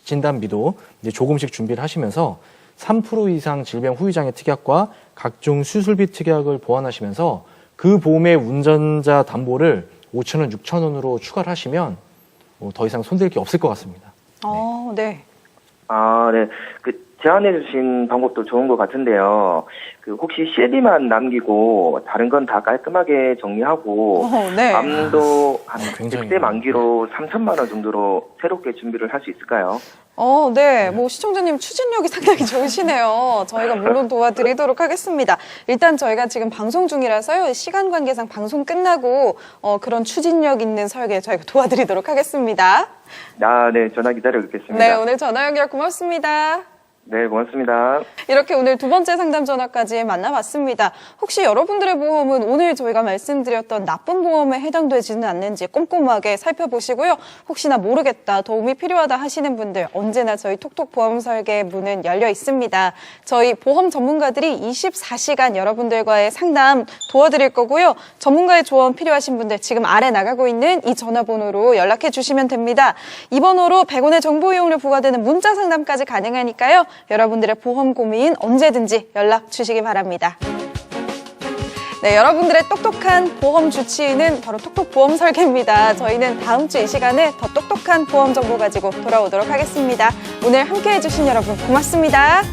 진단비도 이제 조금씩 준비를 하시면서 3% 이상 질병 후유장애 특약과 각종 수술비 특약을 보완하시면서 그 보험의 운전자 담보를 5,000원, 6,000원으로 추가를 하시면 더 이상 손댈 게 없을 것 같습니다. 네. 아, 네. 제안해주신 방법도 좋은 것 같은데요. 혹시 CD만 남기고 다른 건 다 깔끔하게 정리하고 네. 암도 한 굉장히 100세 만기로 3천만 원 정도로 새롭게 준비를 할 수 있을까요? 네. 시청자님 추진력이 상당히 좋으시네요. 저희가 물론 도와드리도록 하겠습니다. 일단 저희가 지금 방송 중이라서요. 시간 관계상 방송 끝나고 그런 추진력 있는 설계 저희가 도와드리도록 하겠습니다. 아, 네. 전화 기다려 뵙겠습니다. 네, 오늘 전화 연결 고맙습니다. 네, 고맙습니다. 이렇게 오늘 두 번째 상담 전화까지 만나봤습니다. 혹시 여러분들의 보험은 오늘 저희가 말씀드렸던 나쁜 보험에 해당되지는 않는지 꼼꼼하게 살펴보시고요. 혹시나 모르겠다, 도움이 필요하다 하시는 분들 언제나 저희 톡톡 보험 설계 문은 열려 있습니다. 저희 보험 전문가들이 24시간 여러분들과의 상담 도와드릴 거고요. 전문가의 조언 필요하신 분들 지금 아래 나가고 있는 이 전화번호로 연락해 주시면 됩니다. 이 번호로 100원의 정보 이용료 부과되는 문자 상담까지 가능하니까요. 여러분들의 보험 고민 언제든지 연락 주시기 바랍니다. 네, 여러분들의 똑똑한 보험 주치의는 바로 톡톡 보험 설계입니다. 저희는 다음 주 이 시간에 더 똑똑한 보험 정보 가지고 돌아오도록 하겠습니다. 오늘 함께해 주신 여러분 고맙습니다.